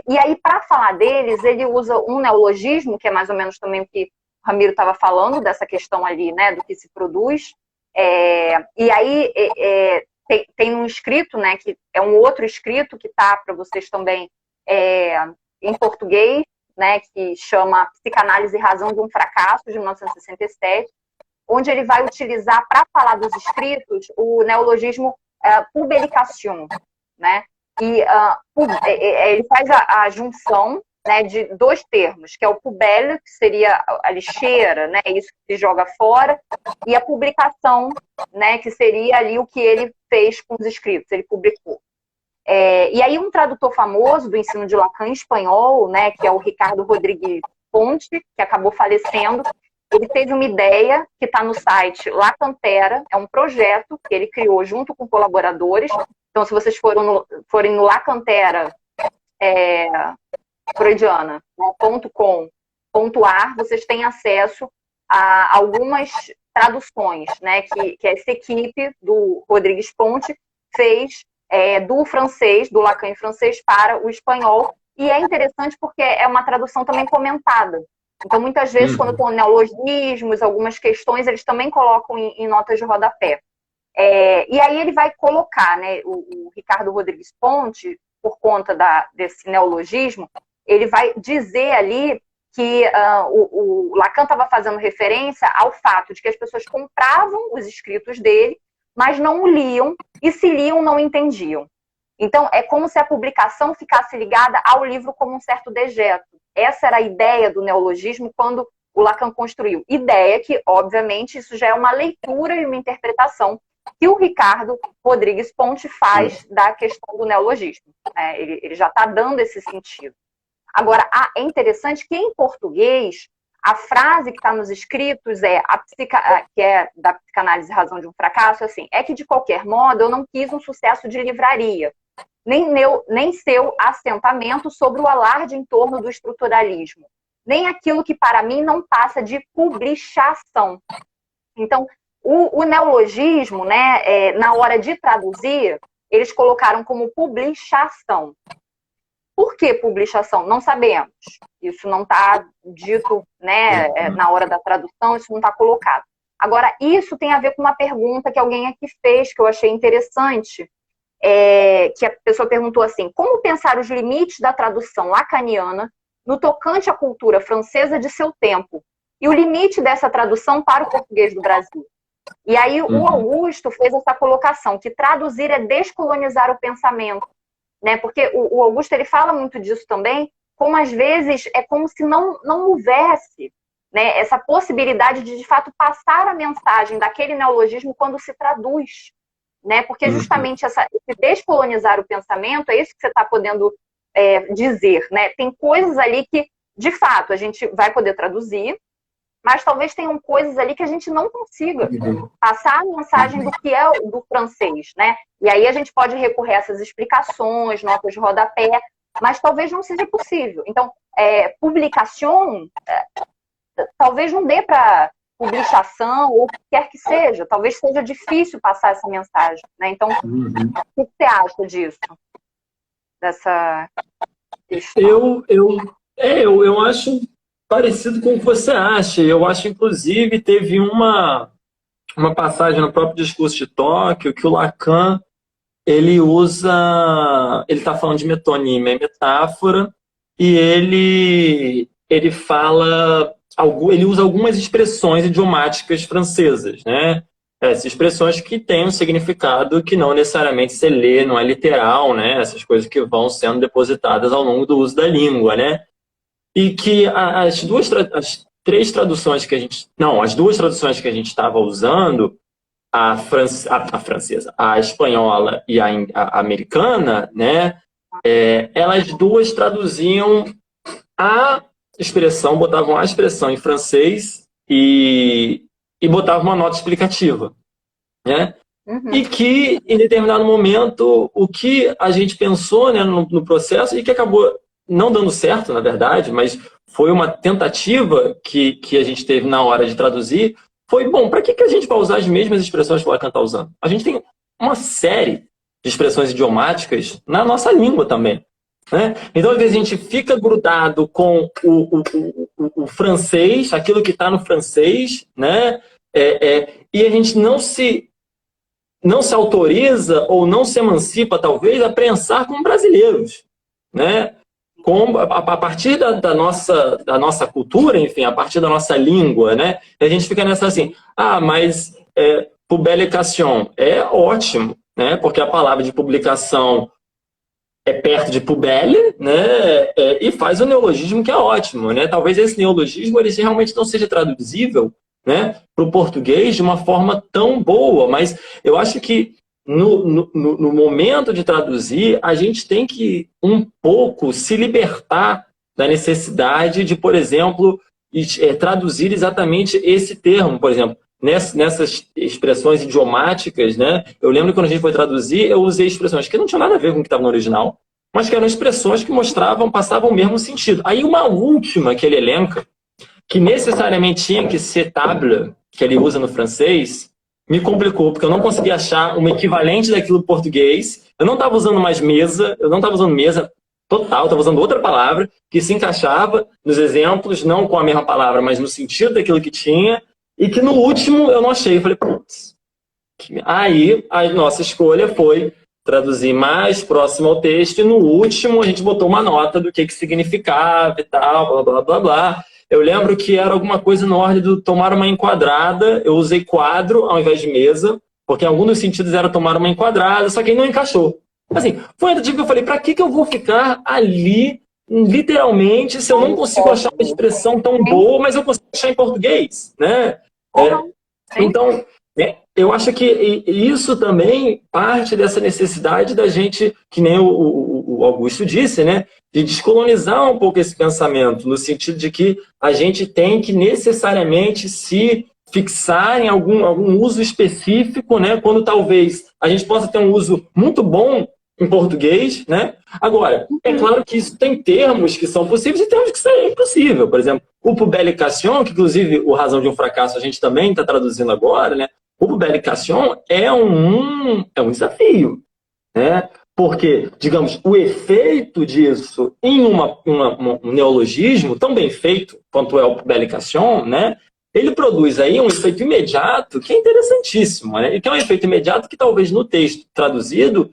E aí, para falar deles, ele usa um neologismo, que é mais ou menos também o que o Ramiro estava falando, dessa questão ali, né, do que se produz. E aí... Tem um escrito, né, que é um outro escrito que está para vocês também em português, né, que chama Psicanálise e Razão de um Fracasso, de 1967, onde ele vai utilizar, para falar dos escritos, o neologismo publication, né, e ele faz a junção, né, de 2 termos, que é o pubelle, que seria a lixeira, né, isso que se joga fora, e a publicação, né, que seria ali o que ele fez com os escritos, ele publicou. E aí um tradutor famoso do ensino de Lacan em espanhol, né, que é o Ricardo Rodrigues Ponte, que acabou falecendo, ele teve uma ideia que está no site Lacantera, é um projeto que ele criou junto com colaboradores. Então, se vocês forem no Lacantera, freudiana.com.ar, vocês têm acesso a algumas traduções, né, que essa equipe do Rodrigues Ponte fez do francês, do Lacan em francês, para o espanhol. E é interessante porque é uma tradução também comentada. Então, muitas vezes, quando com neologismos, algumas questões, eles também colocam em notas de rodapé. E aí ele vai colocar, né, o Ricardo Rodrigues Ponte, por conta desse neologismo, ele vai dizer ali que o Lacan estava fazendo referência ao fato de que as pessoas compravam os escritos dele, mas não o liam, e se liam, não entendiam. Então, é como se a publicação ficasse ligada ao livro como um certo dejeto. Essa era a ideia do neologismo quando o Lacan construiu. Ideia que, obviamente, isso já é uma leitura e uma interpretação que o Ricardo Rodrigues Ponte faz da questão do neologismo. Ele já está dando esse sentido. Agora, é interessante que, em português, a frase que está nos escritos que é da Psicanálise e Razão de um Fracasso, assim, é que, de qualquer modo, eu não quis um sucesso de livraria. nem seu assentamento sobre o alarde em torno do estruturalismo, nem aquilo que para mim não passa de publicação. Então, o neologismo, né, na hora de traduzir, eles colocaram como publicação. Por que publicação? Não sabemos. Isso não está dito, né, na hora da tradução, isso não está colocado. Agora, isso tem a ver com uma pergunta que alguém aqui fez, que eu achei interessante, que a pessoa perguntou assim: como pensar os limites da tradução lacaniana no tocante à cultura francesa de seu tempo e o limite dessa tradução para o português do Brasil? E aí o Augusto fez essa colocação, que traduzir é descolonizar o pensamento, né? Porque o Augusto, ele fala muito disso também, como às vezes é como se não houvesse, né, essa possibilidade de fato passar a mensagem daquele neologismo quando se traduz, né? Porque justamente esse descolonizar o pensamento é isso que você está podendo dizer, né? Tem coisas ali que, de fato, a gente vai poder traduzir, mas talvez tenham coisas ali que a gente não consiga passar a mensagem do que é do francês, né? E aí a gente pode recorrer a essas explicações, notas de rodapé, mas talvez não seja possível. Então, publicação, talvez não dê para publicação ou o que quer que seja. Talvez seja difícil passar essa mensagem, né? Então, o que você acha disso? Dessa questão? Eu acho parecido com o que você acha. Eu acho, inclusive, teve uma passagem no próprio discurso de Tóquio que o Lacan, ele está falando de metonímia e metáfora, e ele fala, ele usa algumas expressões idiomáticas francesas, né? Essas expressões que têm um significado que não necessariamente se lê, não é literal, né? Essas coisas que vão sendo depositadas ao longo do uso da língua, né? E que as duas traduções que a gente estava usando, a francesa, a espanhola e a americana, né? Elas duas traduziam botavam a expressão em francês e botavam uma nota explicativa, né? E que, em determinado momento, o que a gente pensou, né, no processo, e que acabou não dando certo, na verdade, mas foi uma tentativa que a gente teve na hora de traduzir, foi, bom, para que a gente vai usar as mesmas expressões que o Lacan está usando? A gente tem uma série de expressões idiomáticas na nossa língua também, né? Então, às vezes, a gente fica grudado com o francês, aquilo que está no francês, né? E a gente não se autoriza ou não se emancipa, talvez, a pensar como brasileiros, né? A partir da nossa cultura, enfim, a partir da nossa língua, né? A gente fica nessa assim, mas publication é ótimo, né? Porque a palavra de publicação é perto de pubelle, né? E faz o neologismo que é ótimo, né? Talvez esse neologismo ele realmente não seja traduzível, né, para o português de uma forma tão boa, mas eu acho que no momento de traduzir, a gente tem que um pouco se libertar da necessidade de, por exemplo, traduzir exatamente esse termo, por exemplo, nessas expressões idiomáticas, né? Eu lembro que quando a gente foi traduzir, eu usei expressões que não tinham nada a ver com o que estava no original, mas que eram expressões que passavam o mesmo sentido. Aí uma última que ele elenca, que necessariamente tinha que ser table, que ele usa no francês, me complicou, porque eu não conseguia achar um equivalente daquilo no português. Eu não estava usando mais mesa, eu não estava usando mesa total, estava usando outra palavra que se encaixava nos exemplos, não com a mesma palavra, mas no sentido daquilo que tinha, e que no último eu não achei. Eu falei, putz. Aí a nossa escolha foi traduzir mais próximo ao texto, e no último a gente botou uma nota do que significava e tal, blá, blá, blá, blá. Eu lembro que era alguma coisa na ordem do tomar uma enquadrada. Eu usei quadro ao invés de mesa, porque em algum dos sentidos era tomar uma enquadrada, só que aí não encaixou. Assim, foi uma tentativa que eu falei, para que eu vou ficar ali, literalmente, se eu não consigo achar uma expressão tão boa, mas eu consigo achar em português, né? Então, eu acho que isso também parte dessa necessidade da gente, que nem o Augusto disse, né, de descolonizar um pouco esse pensamento, no sentido de que a gente tem que necessariamente se fixar em algum uso específico, né, quando talvez a gente possa ter um uso muito bom em português, né? Agora, é claro que isso tem termos que são possíveis e termos que são impossíveis. Por exemplo, o publication, que inclusive o Razão de um Fracasso a gente também está traduzindo agora, né? O publication é um desafio, né? Porque, digamos, o efeito disso em um neologismo tão bem feito quanto é o publication, né? Ele produz aí um efeito imediato que é interessantíssimo, né? E que é um efeito imediato que talvez no texto traduzido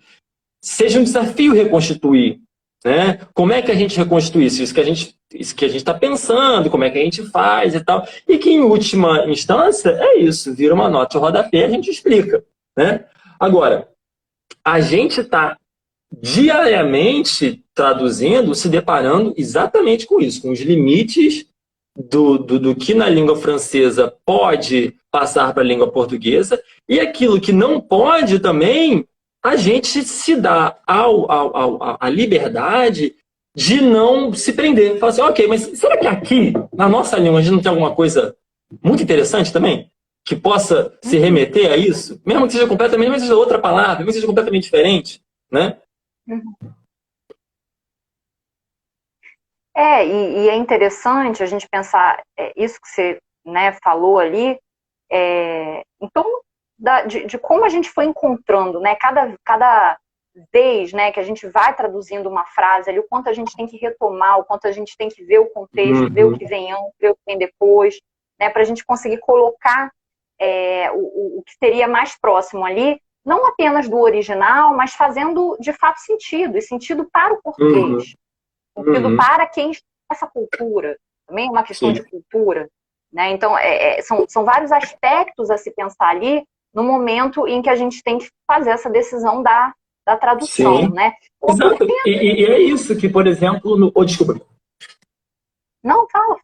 seja um desafio reconstituir, né? Como é que a gente reconstitui isso? Isso que a gente está pensando, como é que a gente faz e tal. E que, em última instância, é isso. Vira uma nota de rodapé, a gente explica, né? Agora, a gente está diariamente traduzindo, se deparando exatamente com isso, com os limites do que na língua francesa pode passar para a língua portuguesa e aquilo que não pode também, a gente se dá a liberdade de não se prender. Falar assim, ok, mas será que aqui, na nossa língua, a gente não tem alguma coisa muito interessante também? Que possa se remeter a isso? Mesmo que seja completamente, mesmo que seja outra palavra, mesmo que seja completamente diferente, né? E é interessante a gente pensar isso que você, né, falou ali, então, de como a gente foi encontrando, né, cada vez, né, que a gente vai traduzindo uma frase ali, o quanto a gente tem que retomar, o quanto a gente tem que ver o contexto, ver o que vem antes, ver o que vem depois, né, para a gente conseguir colocar o que seria mais próximo ali, não apenas do original, mas fazendo de fato sentido, e sentido para o português. Sentido para quem está nessa cultura. Também é uma questão de cultura. Né? Então, são vários aspectos a se pensar ali no momento em que a gente tem que fazer essa decisão da tradução. Né? Exato. E é isso que, por exemplo... desculpa. Não, fala.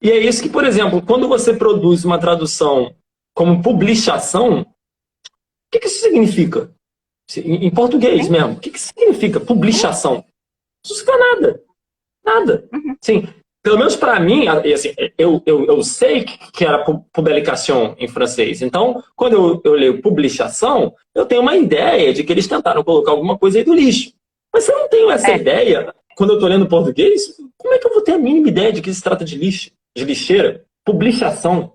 E é isso que, por exemplo, quando você produz uma tradução como publicação, o que isso significa? Em português mesmo, o que significa publicação? Não significa nada. Nada. Sim, pelo menos para mim, assim, eu sei que era publication em francês. Então, quando eu leio publicação, eu tenho uma ideia de que eles tentaram colocar alguma coisa aí do lixo. Mas se eu não tenho essa ideia, quando eu estou lendo português, como é que eu vou ter a mínima ideia de que se trata de lixo, de lixeira? Publicação,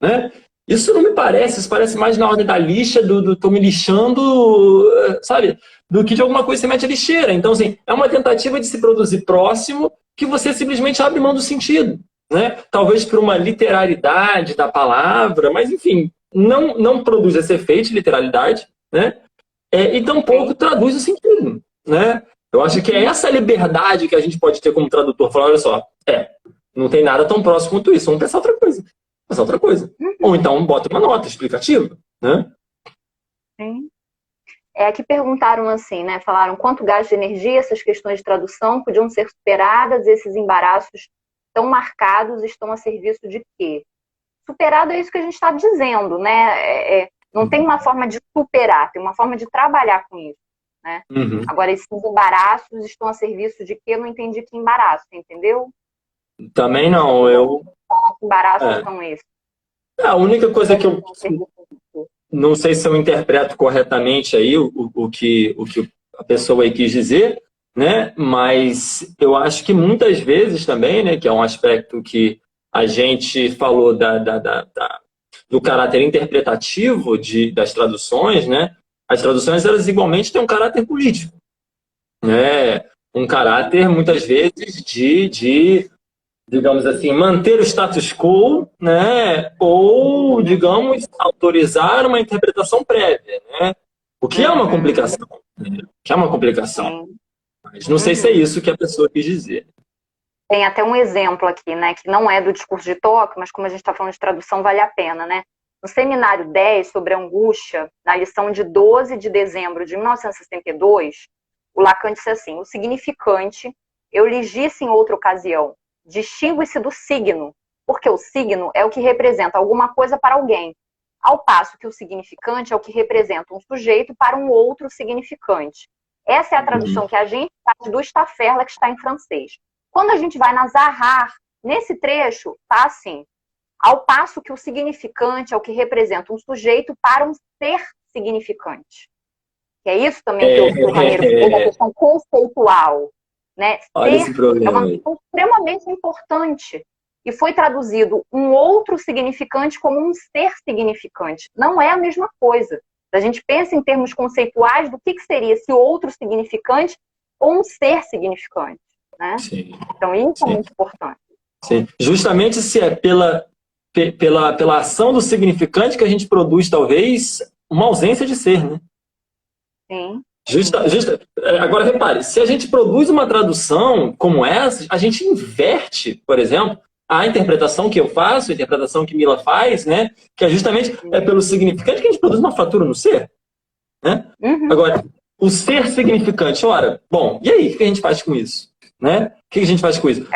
né? Isso não me parece, isso parece mais na ordem da lixa, do tô me lixando, sabe? Do que de alguma coisa que você mete a lixeira. Então, assim, é uma tentativa de se produzir próximo que você simplesmente abre mão do sentido, né? Talvez por uma literalidade da palavra, mas, enfim, não produz esse efeito de literalidade, né? E tampouco traduz o sentido, né? Eu acho que é essa liberdade que a gente pode ter como tradutor, falar, olha só, não tem nada tão próximo quanto isso, vamos pensar outra coisa. Ou então bota uma nota explicativa, né? Sim. Aqui perguntaram assim, né? Falaram quanto gasto de energia essas questões de tradução podiam ser superadas, esses embaraços tão marcados estão a serviço de quê? Superado é isso que a gente está dizendo, né? Não tem uma forma de superar, tem uma forma de trabalhar com isso, né? Agora, esses embaraços estão a serviço de quê? Eu não entendi que embaraço, entendeu? Também não, Que embaraços são esses? A única coisa que eu não sei se eu interpreto corretamente aí o que a pessoa aí quis dizer, né? Mas eu acho que muitas vezes também, né, que é um aspecto que a gente falou do caráter interpretativo das traduções, né? As traduções, elas igualmente têm um caráter político, né? Um caráter, muitas vezes, digamos assim, manter o status quo, né? Ou, digamos, autorizar uma interpretação prévia, né? O que é uma complicação. Mas não sei se é isso que a pessoa quis dizer. Tem até um exemplo aqui, né? Que não é do discurso de Tóquio, mas como a gente está falando de tradução, vale a pena, né? No seminário 10 sobre angústia, na lição de 12 de dezembro de 1962, o Lacan disse assim, o significante, eu lhes disse em outra ocasião, distingue-se do signo, porque o signo é o que representa alguma coisa para alguém, ao passo que o significante é o que representa um sujeito para um outro significante. Essa é a tradução que a gente faz do Staffella, que está em francês. Quando a gente vai na Zahar, nesse trecho, tá assim, ao passo que o significante é o que representa um sujeito para um ser significante. que é isso também que o Ramiro falou, da questão conceitual. Né? Olha esse problema é uma questão extremamente importante. E foi traduzido um outro significante como um ser significante. Não é a mesma coisa. A gente pensa em termos conceituais do que seria esse outro significante ou um ser significante. Né? Sim. Então, isso é muito importante. Sim. Justamente se é pela ação do significante que a gente produz, talvez, uma ausência de ser, né? Sim. Agora, repare, se a gente produz uma tradução como essa, a gente inverte, por exemplo, a interpretação que eu faço, a interpretação que Mila faz, né? Que é justamente pelo significante que a gente produz uma fratura no ser. Né? Agora, o ser significante, ora, bom, e aí, o que a gente faz com isso? Né? O que a gente faz com isso?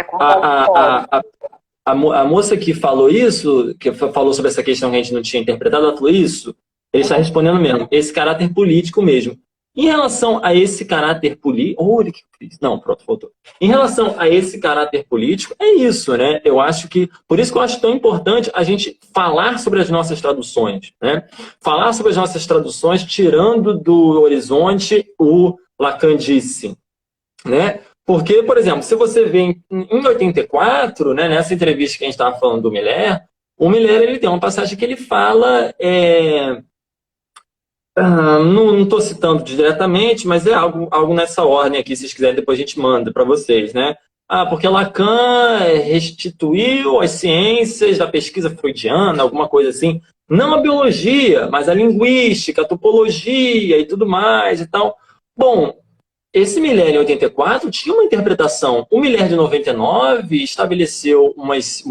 A moça que falou isso, que falou sobre essa questão que a gente não tinha interpretado, ela falou isso, ele está respondendo mesmo, esse caráter político mesmo. Em relação a esse caráter político... Olha que eu fiz. Não, pronto, voltou. Em relação a esse caráter político, é isso, né? Eu acho que... Por isso que eu acho tão importante a gente falar sobre as nossas traduções, né? Falar sobre as nossas traduções, tirando do horizonte o Lacan disse, né? Porque, por exemplo, se você vê em 84, né, nessa entrevista que a gente estava falando do Miller, o Miller ele tem uma passagem que ele fala... não estou citando diretamente, mas é algo nessa ordem aqui, se vocês quiserem, depois a gente manda para vocês, né? Porque Lacan restituiu as ciências da pesquisa freudiana, alguma coisa assim, não a biologia, mas a linguística, a topologia e tudo mais e tal. Bom, esse Miller em 84 tinha uma interpretação. O Miller de 99 estabeleceu umas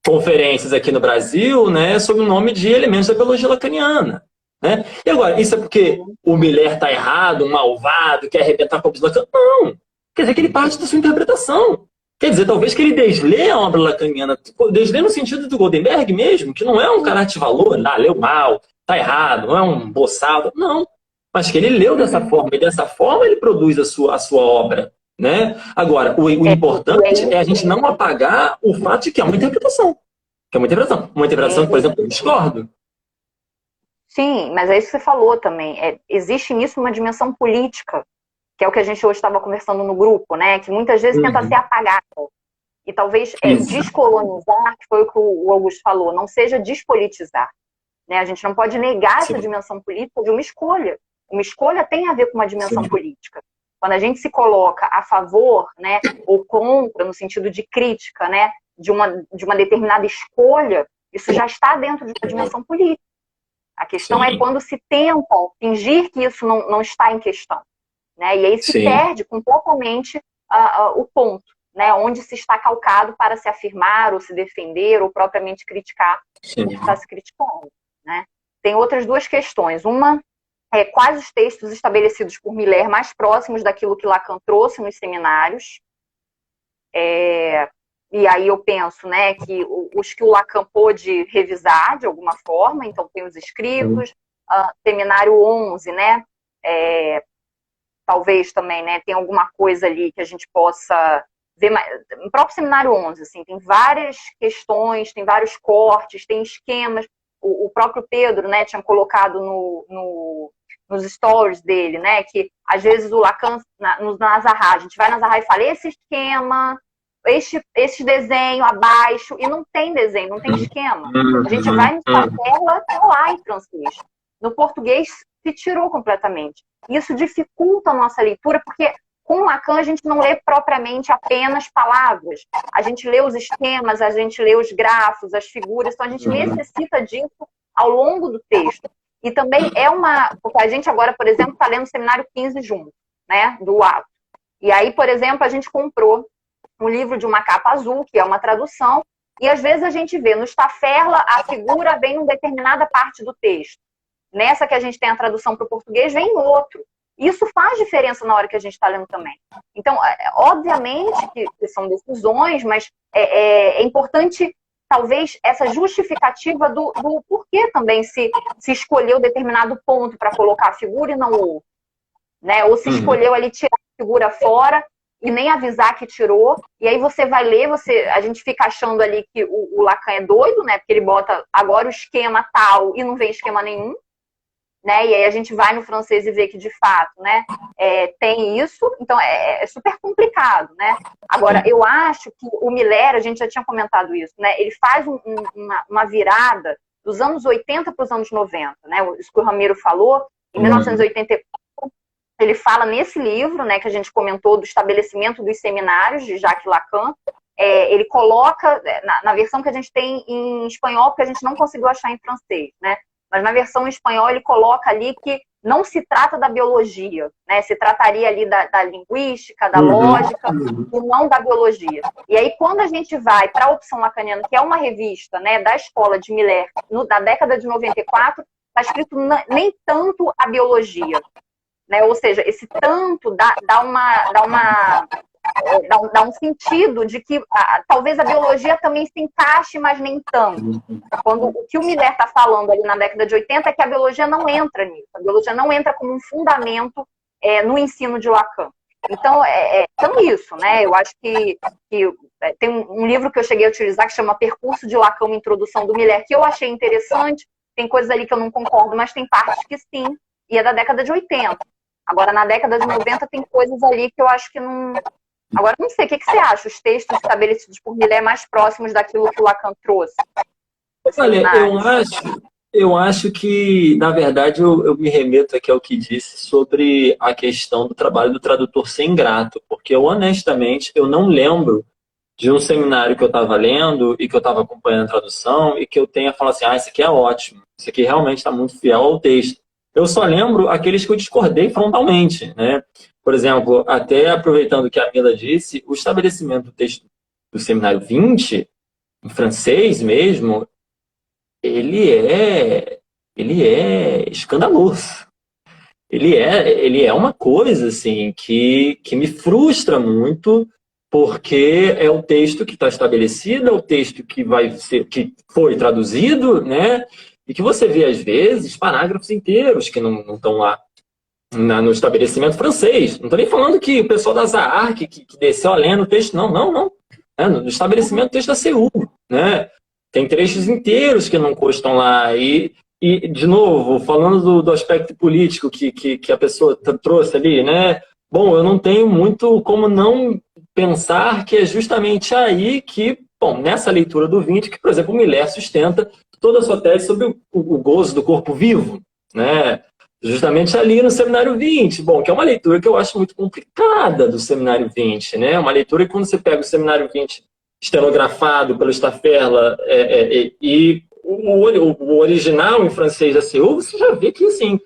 conferências aqui no Brasil, né, sob o nome de elementos da biologia lacaniana. Né? E agora, isso é porque o Miller está errado, um malvado, quer arrebentar com o Lacan? Não. Quer dizer que ele parte da sua interpretação. Quer dizer, talvez que ele deslê a obra lacaniana, deslê no sentido do Goldenberg mesmo, que não é um caráter de valor, leu mal, está errado, não é um boçado. Não. Mas que ele leu dessa forma, e dessa forma ele produz a sua obra. Né? Agora, o importante é a gente não apagar o fato de que é uma interpretação. Que é uma interpretação. Uma interpretação que, por exemplo, eu discordo. Sim, mas é isso que você falou também. Existe nisso uma dimensão política, que é o que a gente hoje estava conversando no grupo, né? Que muitas vezes tenta ser apagada. E talvez descolonizar, que foi o que o Augusto falou, não seja despolitizar. Né? A gente não pode negar essa dimensão política de uma escolha. Uma escolha tem a ver com uma dimensão política. Quando a gente se coloca a favor, né, ou contra, no sentido de crítica, né, de uma determinada escolha, isso já está dentro de uma dimensão política. A questão é quando se tenta fingir que isso não está em questão. Né, e aí se perde completamente o ponto, né, onde se está calcado para se afirmar, ou se defender, ou propriamente criticar o que está se criticando. Né. Tem outras duas questões. Uma... quais os textos estabelecidos por Miller mais próximos daquilo que Lacan trouxe nos seminários. E aí eu penso, né, que os que o Lacan pôde revisar de alguma forma, então tem os escritos, seminário 11, né, talvez também, né, tem alguma coisa ali que a gente possa ver, no próprio seminário 11, assim, tem várias questões, tem vários cortes, tem esquemas. O próprio Pedro, né, tinha colocado nos stories dele, né, que às vezes o Lacan, no Nazará, a gente vai na Nazará e fala, esse esquema, esse desenho abaixo, e não tem desenho, não tem esquema. A gente vai no Stafella, tá lá em francês. No português se tirou completamente. Isso dificulta a nossa leitura, porque com Lacan a gente não lê propriamente apenas palavras. A gente lê os esquemas, a gente lê os grafos, as figuras, então a gente necessita disso ao longo do texto. E também porque a gente agora, por exemplo, está lendo o seminário 15 junto, né, do Ato. E aí, por exemplo, a gente comprou um livro de uma capa azul, que é uma tradução, e às vezes a gente vê no Stafella a figura vem em determinada parte do texto. Nessa que a gente tem a tradução para o português, vem em outro. Isso faz diferença na hora que a gente está lendo também. Então, obviamente que são decisões, mas é importante, talvez, essa justificativa do porquê também se escolheu determinado ponto para colocar a figura e não outro. Né? Ou se escolheu ali tirar a figura fora e nem avisar que tirou. E aí você vai ler, a gente fica achando ali que o Lacan é doido, né? Porque ele bota agora o esquema tal e não vem esquema nenhum. né? E aí a gente vai no francês e vê que, de fato, né, tem isso. Então, é super complicado, né? Agora, eu acho que o Miller, a gente já tinha comentado isso, né? Ele faz uma virada dos anos 80 para os anos 90, né? Isso que o Ramiro falou, em 1984, ele fala nesse livro, né, que a gente comentou, do estabelecimento dos seminários, de Jacques Lacan. Ele coloca, na versão que a gente tem em espanhol, porque a gente não conseguiu achar em francês, né? Mas na versão em espanhol ele coloca ali que não se trata da biologia, né? Se trataria ali da linguística, da lógica, e não da biologia. E aí, quando a gente vai para a Opção Lacaniana, que é uma revista, né, da escola de Miller, da década de 94, está escrito nem tanto a biologia, né? Ou seja, esse tanto dá um sentido de que talvez a biologia também se encaixe, mas nem tanto. Quando o que o Miller está falando ali na década de 80 é que a biologia não entra nisso. A biologia não entra como um fundamento no ensino de Lacan. Então, isso, né? Eu acho que tem um livro que eu cheguei a utilizar que chama Percurso de Lacan, uma introdução do Miller, que eu achei interessante. Tem coisas ali que eu não concordo, mas tem partes que sim. E é da década de 80. Agora, na década de 90, tem coisas ali que eu acho que não... Agora, não sei, o que você acha? Os textos estabelecidos por Miller mais próximos daquilo que o Lacan trouxe? Olha, eu acho que, na verdade, eu me remeto aqui ao que disse sobre a questão do trabalho do tradutor ser ingrato, porque eu, honestamente, eu não lembro de um seminário que eu estava lendo e que eu estava acompanhando a tradução e que eu tenha falado assim, isso aqui é ótimo, isso aqui realmente está muito fiel ao texto. Eu só lembro aqueles que eu discordei frontalmente, né? Por exemplo, até aproveitando o que a Mila disse, o estabelecimento do texto do seminário 20, em francês mesmo, ele é escandaloso. Ele é uma coisa assim que me frustra muito, porque é o texto que está estabelecido, é o texto que que foi traduzido, né? E que você vê, às vezes, parágrafos inteiros que não estão lá no estabelecimento francês. Não estou nem falando que o pessoal da Zahar que desceu lendo o texto, não. No estabelecimento do texto da CEU, né? Tem trechos inteiros que não constam lá. E de novo, falando do aspecto político que a pessoa trouxe ali, né? Bom, eu não tenho muito como não pensar que é justamente aí que, bom, nessa leitura do 20, que, por exemplo, o Miller sustenta toda a sua tese sobre o gozo do corpo vivo, né? Justamente ali no Seminário 20, bom, que é uma leitura que eu acho muito complicada do Seminário 20, né? Uma leitura que quando você pega o Seminário 20 estenografado pelo Stafferla e o original em francês da CEU, você já vê que, assim,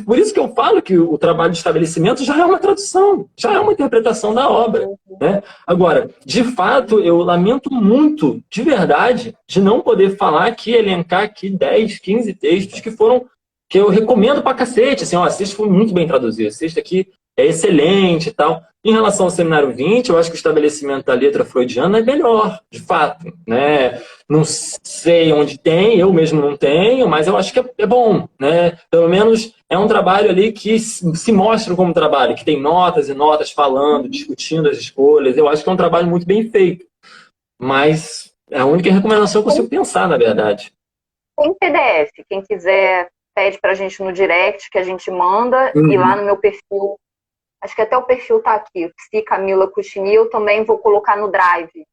por isso que eu falo que o trabalho de estabelecimento já é uma tradução, já é uma interpretação da obra, né? Agora, de fato, eu lamento muito, de verdade, de não poder falar aqui, elencar aqui 10, 15 textos que eu recomendo pra cacete, assim, esse texto foi muito bem traduzido, esse texto aqui é excelente e tal. Em relação ao Seminário 20, eu acho que o estabelecimento da letra freudiana é melhor, de fato, né? Não sei onde tem, eu mesmo não tenho, mas eu acho que é bom, né? Pelo menos é um trabalho ali que se mostra como trabalho, que tem notas e notas falando, discutindo as escolhas. Eu acho que é um trabalho muito bem feito. Mas é a única recomendação que eu consigo pensar, na verdade. Tem PDF, quem quiser pede pra gente no direct, que a gente manda, e lá no meu perfil, acho que até o perfil tá aqui, Psi Camila Cucini, eu também vou colocar no Drive,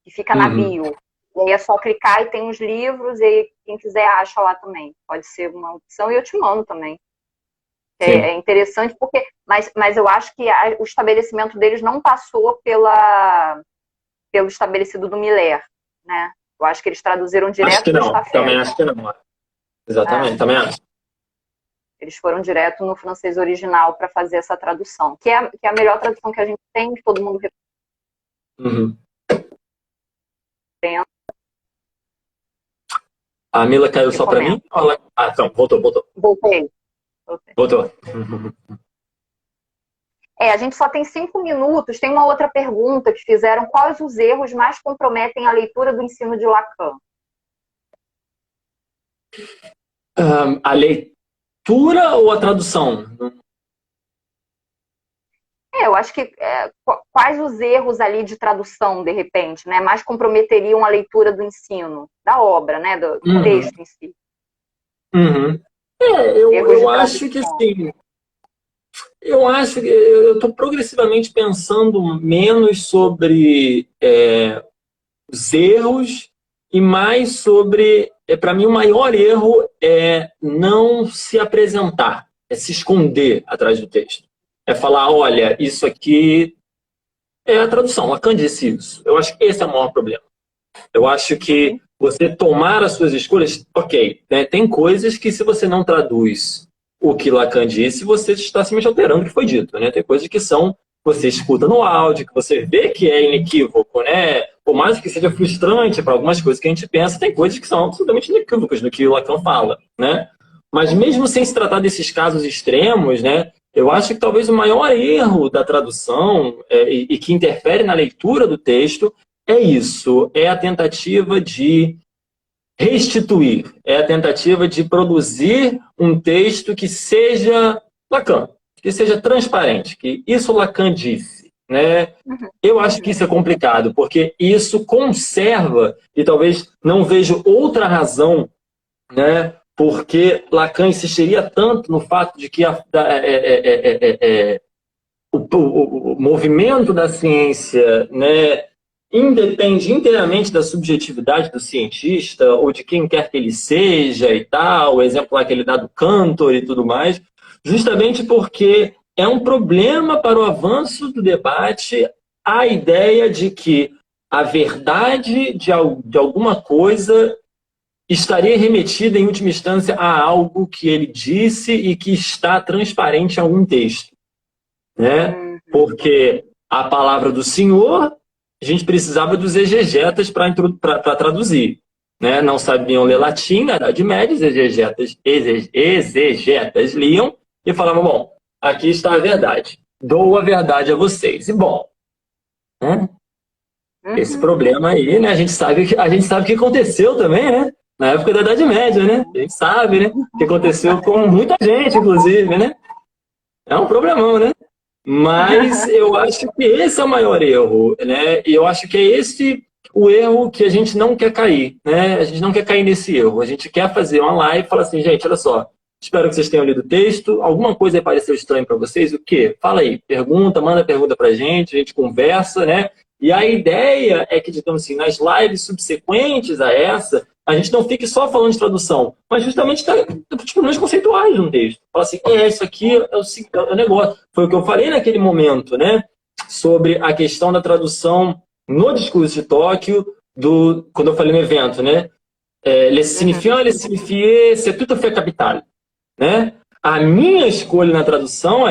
que fica na bio. E aí é só clicar e tem os livros, e quem quiser acha lá também. Pode ser uma opção, e eu te mando também. É interessante, porque mas eu acho que o estabelecimento deles não passou pelo estabelecido do Miller, né? Eu acho que eles traduziram direto do Stafferla. Também acho que não. Exatamente, também acho. Eles foram direto no francês original para fazer essa tradução, que é a melhor tradução que a gente tem, que todo mundo A Mila caiu só para mim? Então, voltou. Voltei. Voltou. A gente só tem 5 minutos. Tem uma outra pergunta que fizeram. Quais os erros mais comprometem a leitura do ensino de Lacan? A leitura ou a tradução? Eu acho que quais os erros ali de tradução, de repente, né, mais comprometeriam a leitura do ensino, da obra, né, do texto em si? Eu acho que assim, eu estou progressivamente pensando menos sobre os erros e mais sobre, para mim, o maior erro é não se apresentar, é se esconder atrás do texto. É falar, olha, isso aqui é a tradução, Lacan disse isso. Eu acho que esse é o maior problema. Eu acho que você tomar as suas escolhas, ok, né? Tem coisas que se você não traduz o que Lacan disse, você está simplesmente alterando o que foi dito, né? Tem coisas que são, você escuta no áudio, que você vê que é inequívoco, né? Por mais que seja frustrante para algumas coisas que a gente pensa, tem coisas que são absolutamente inequívocas no que o Lacan fala, né? Mas mesmo sem se tratar desses casos extremos, né? Eu acho que talvez o maior erro da tradução e que interfere na leitura do texto é isso, é a tentativa de restituir, é a tentativa de produzir um texto que seja Lacan, que seja transparente, que isso Lacan disse, né? Eu acho que isso é complicado, porque isso conserva, e talvez não vejo outra razão, né? Porque Lacan insistiria tanto no fato de que o movimento da ciência, né, independe inteiramente da subjetividade do cientista ou de quem quer que ele seja e tal, o exemplo lá que ele dá do Cantor e tudo mais, justamente porque é um problema para o avanço do debate a ideia de que a verdade de alguma coisa estaria remetida, em última instância, a algo que ele disse e que está transparente em algum texto, né? Porque a palavra do Senhor, a gente precisava dos exegetas para traduzir, né? Não sabiam ler latim na Idade Média, os exegetas liam e falavam, bom, aqui está a verdade, dou a verdade a vocês. E bom, né? Esse problema aí, né? A gente sabe o que aconteceu também, né? Na época da Idade Média, né? A gente sabe, né? O que aconteceu com muita gente, inclusive, né? É um problemão, né? Mas eu acho que esse é o maior erro, né? E eu acho que é esse o erro que a gente não quer cair, né? A gente não quer cair nesse erro. A gente quer fazer uma live e falar assim, gente, olha só, espero que vocês tenham lido o texto. Alguma coisa aí pareceu estranho para vocês? O quê? Fala aí, pergunta, manda pergunta pra gente, a gente conversa, né? E a ideia é que, digamos assim, nas lives subsequentes a essa, a gente não fique só falando de tradução, mas justamente dos problemas conceituais de um texto. Fala assim, isso aqui é o negócio. Foi o que eu falei naquele momento, né? Sobre a questão da tradução no discurso de Tóquio, quando eu falei no evento, né? Les signifiants, les signifiés, c'est tout à fait capital, né? A minha escolha na tradução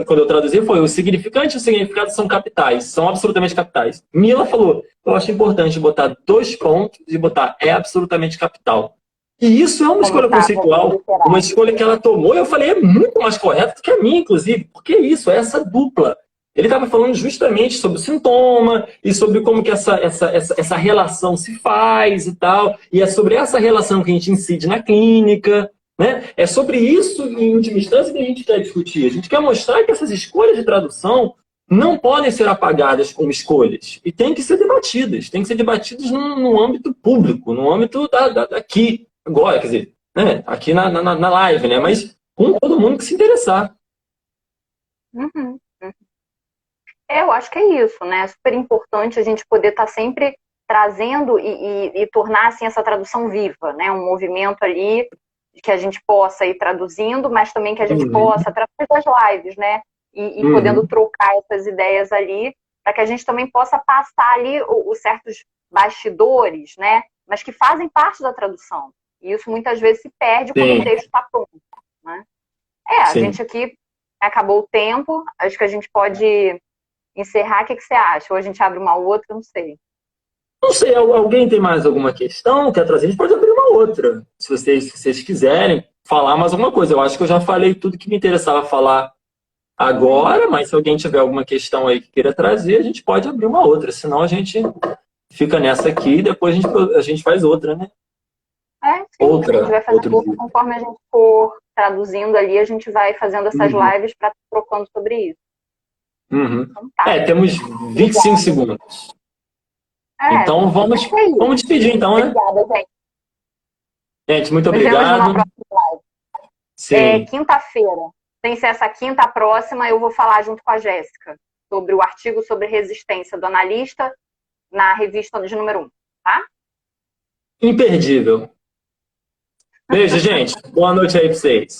quando eu traduzi, foi o significante e o significado são capitais, são absolutamente capitais. Mila falou, eu acho importante botar 2 pontos e botar é absolutamente capital. E isso é uma escolha conceitual, uma escolha que ela tomou, e eu falei, é muito mais correto do que a minha, inclusive. Porque é isso, é essa dupla. Ele estava falando justamente sobre o sintoma e sobre como que essa relação se faz e tal. E é sobre essa relação que a gente incide na clínica. Né? É sobre isso, em última instância, que a gente quer discutir. A gente quer mostrar que essas escolhas de tradução não podem ser apagadas como escolhas. E têm que ser debatidas. Têm que ser debatidas no âmbito público, no âmbito daqui, agora, quer dizer, né? Aqui na live, né? Mas com todo mundo que se interessar. Eu acho que é isso, né? É super importante a gente poder estar sempre trazendo e tornar assim, essa tradução viva, né? Um movimento ali que a gente possa ir traduzindo, mas também que a gente possa, através das lives, né? E podendo trocar essas ideias ali, para que a gente também possa passar ali os certos bastidores, né? Mas que fazem parte da tradução. E isso muitas vezes se perde quando o texto está pronto, né? A gente aqui acabou o tempo, acho que a gente pode encerrar. O que você acha? Ou a gente abre uma outra, não sei. Não sei, alguém tem mais alguma questão? Quer trazer? A gente pode abrir uma outra, se vocês quiserem falar mais alguma coisa. Eu acho que eu já falei tudo que me interessava falar agora, mas se alguém tiver alguma questão aí que queira trazer, a gente pode abrir uma outra. Senão a gente fica nessa aqui e depois a gente faz outra, né? Sim. Outra, a gente vai fazer outra conforme a gente for traduzindo ali, a gente vai fazendo essas lives para trocando sobre isso. Então, tá. Temos 25 segundos. Então vamos despedir, então, né? Obrigada, gente. Gente, muito obrigado. quinta-feira, sem ser essa quinta, a próxima, eu vou falar junto com a Jéssica sobre o artigo sobre resistência do analista na revista de número 1, tá? Imperdível. Beijo, gente. Boa noite aí pra vocês.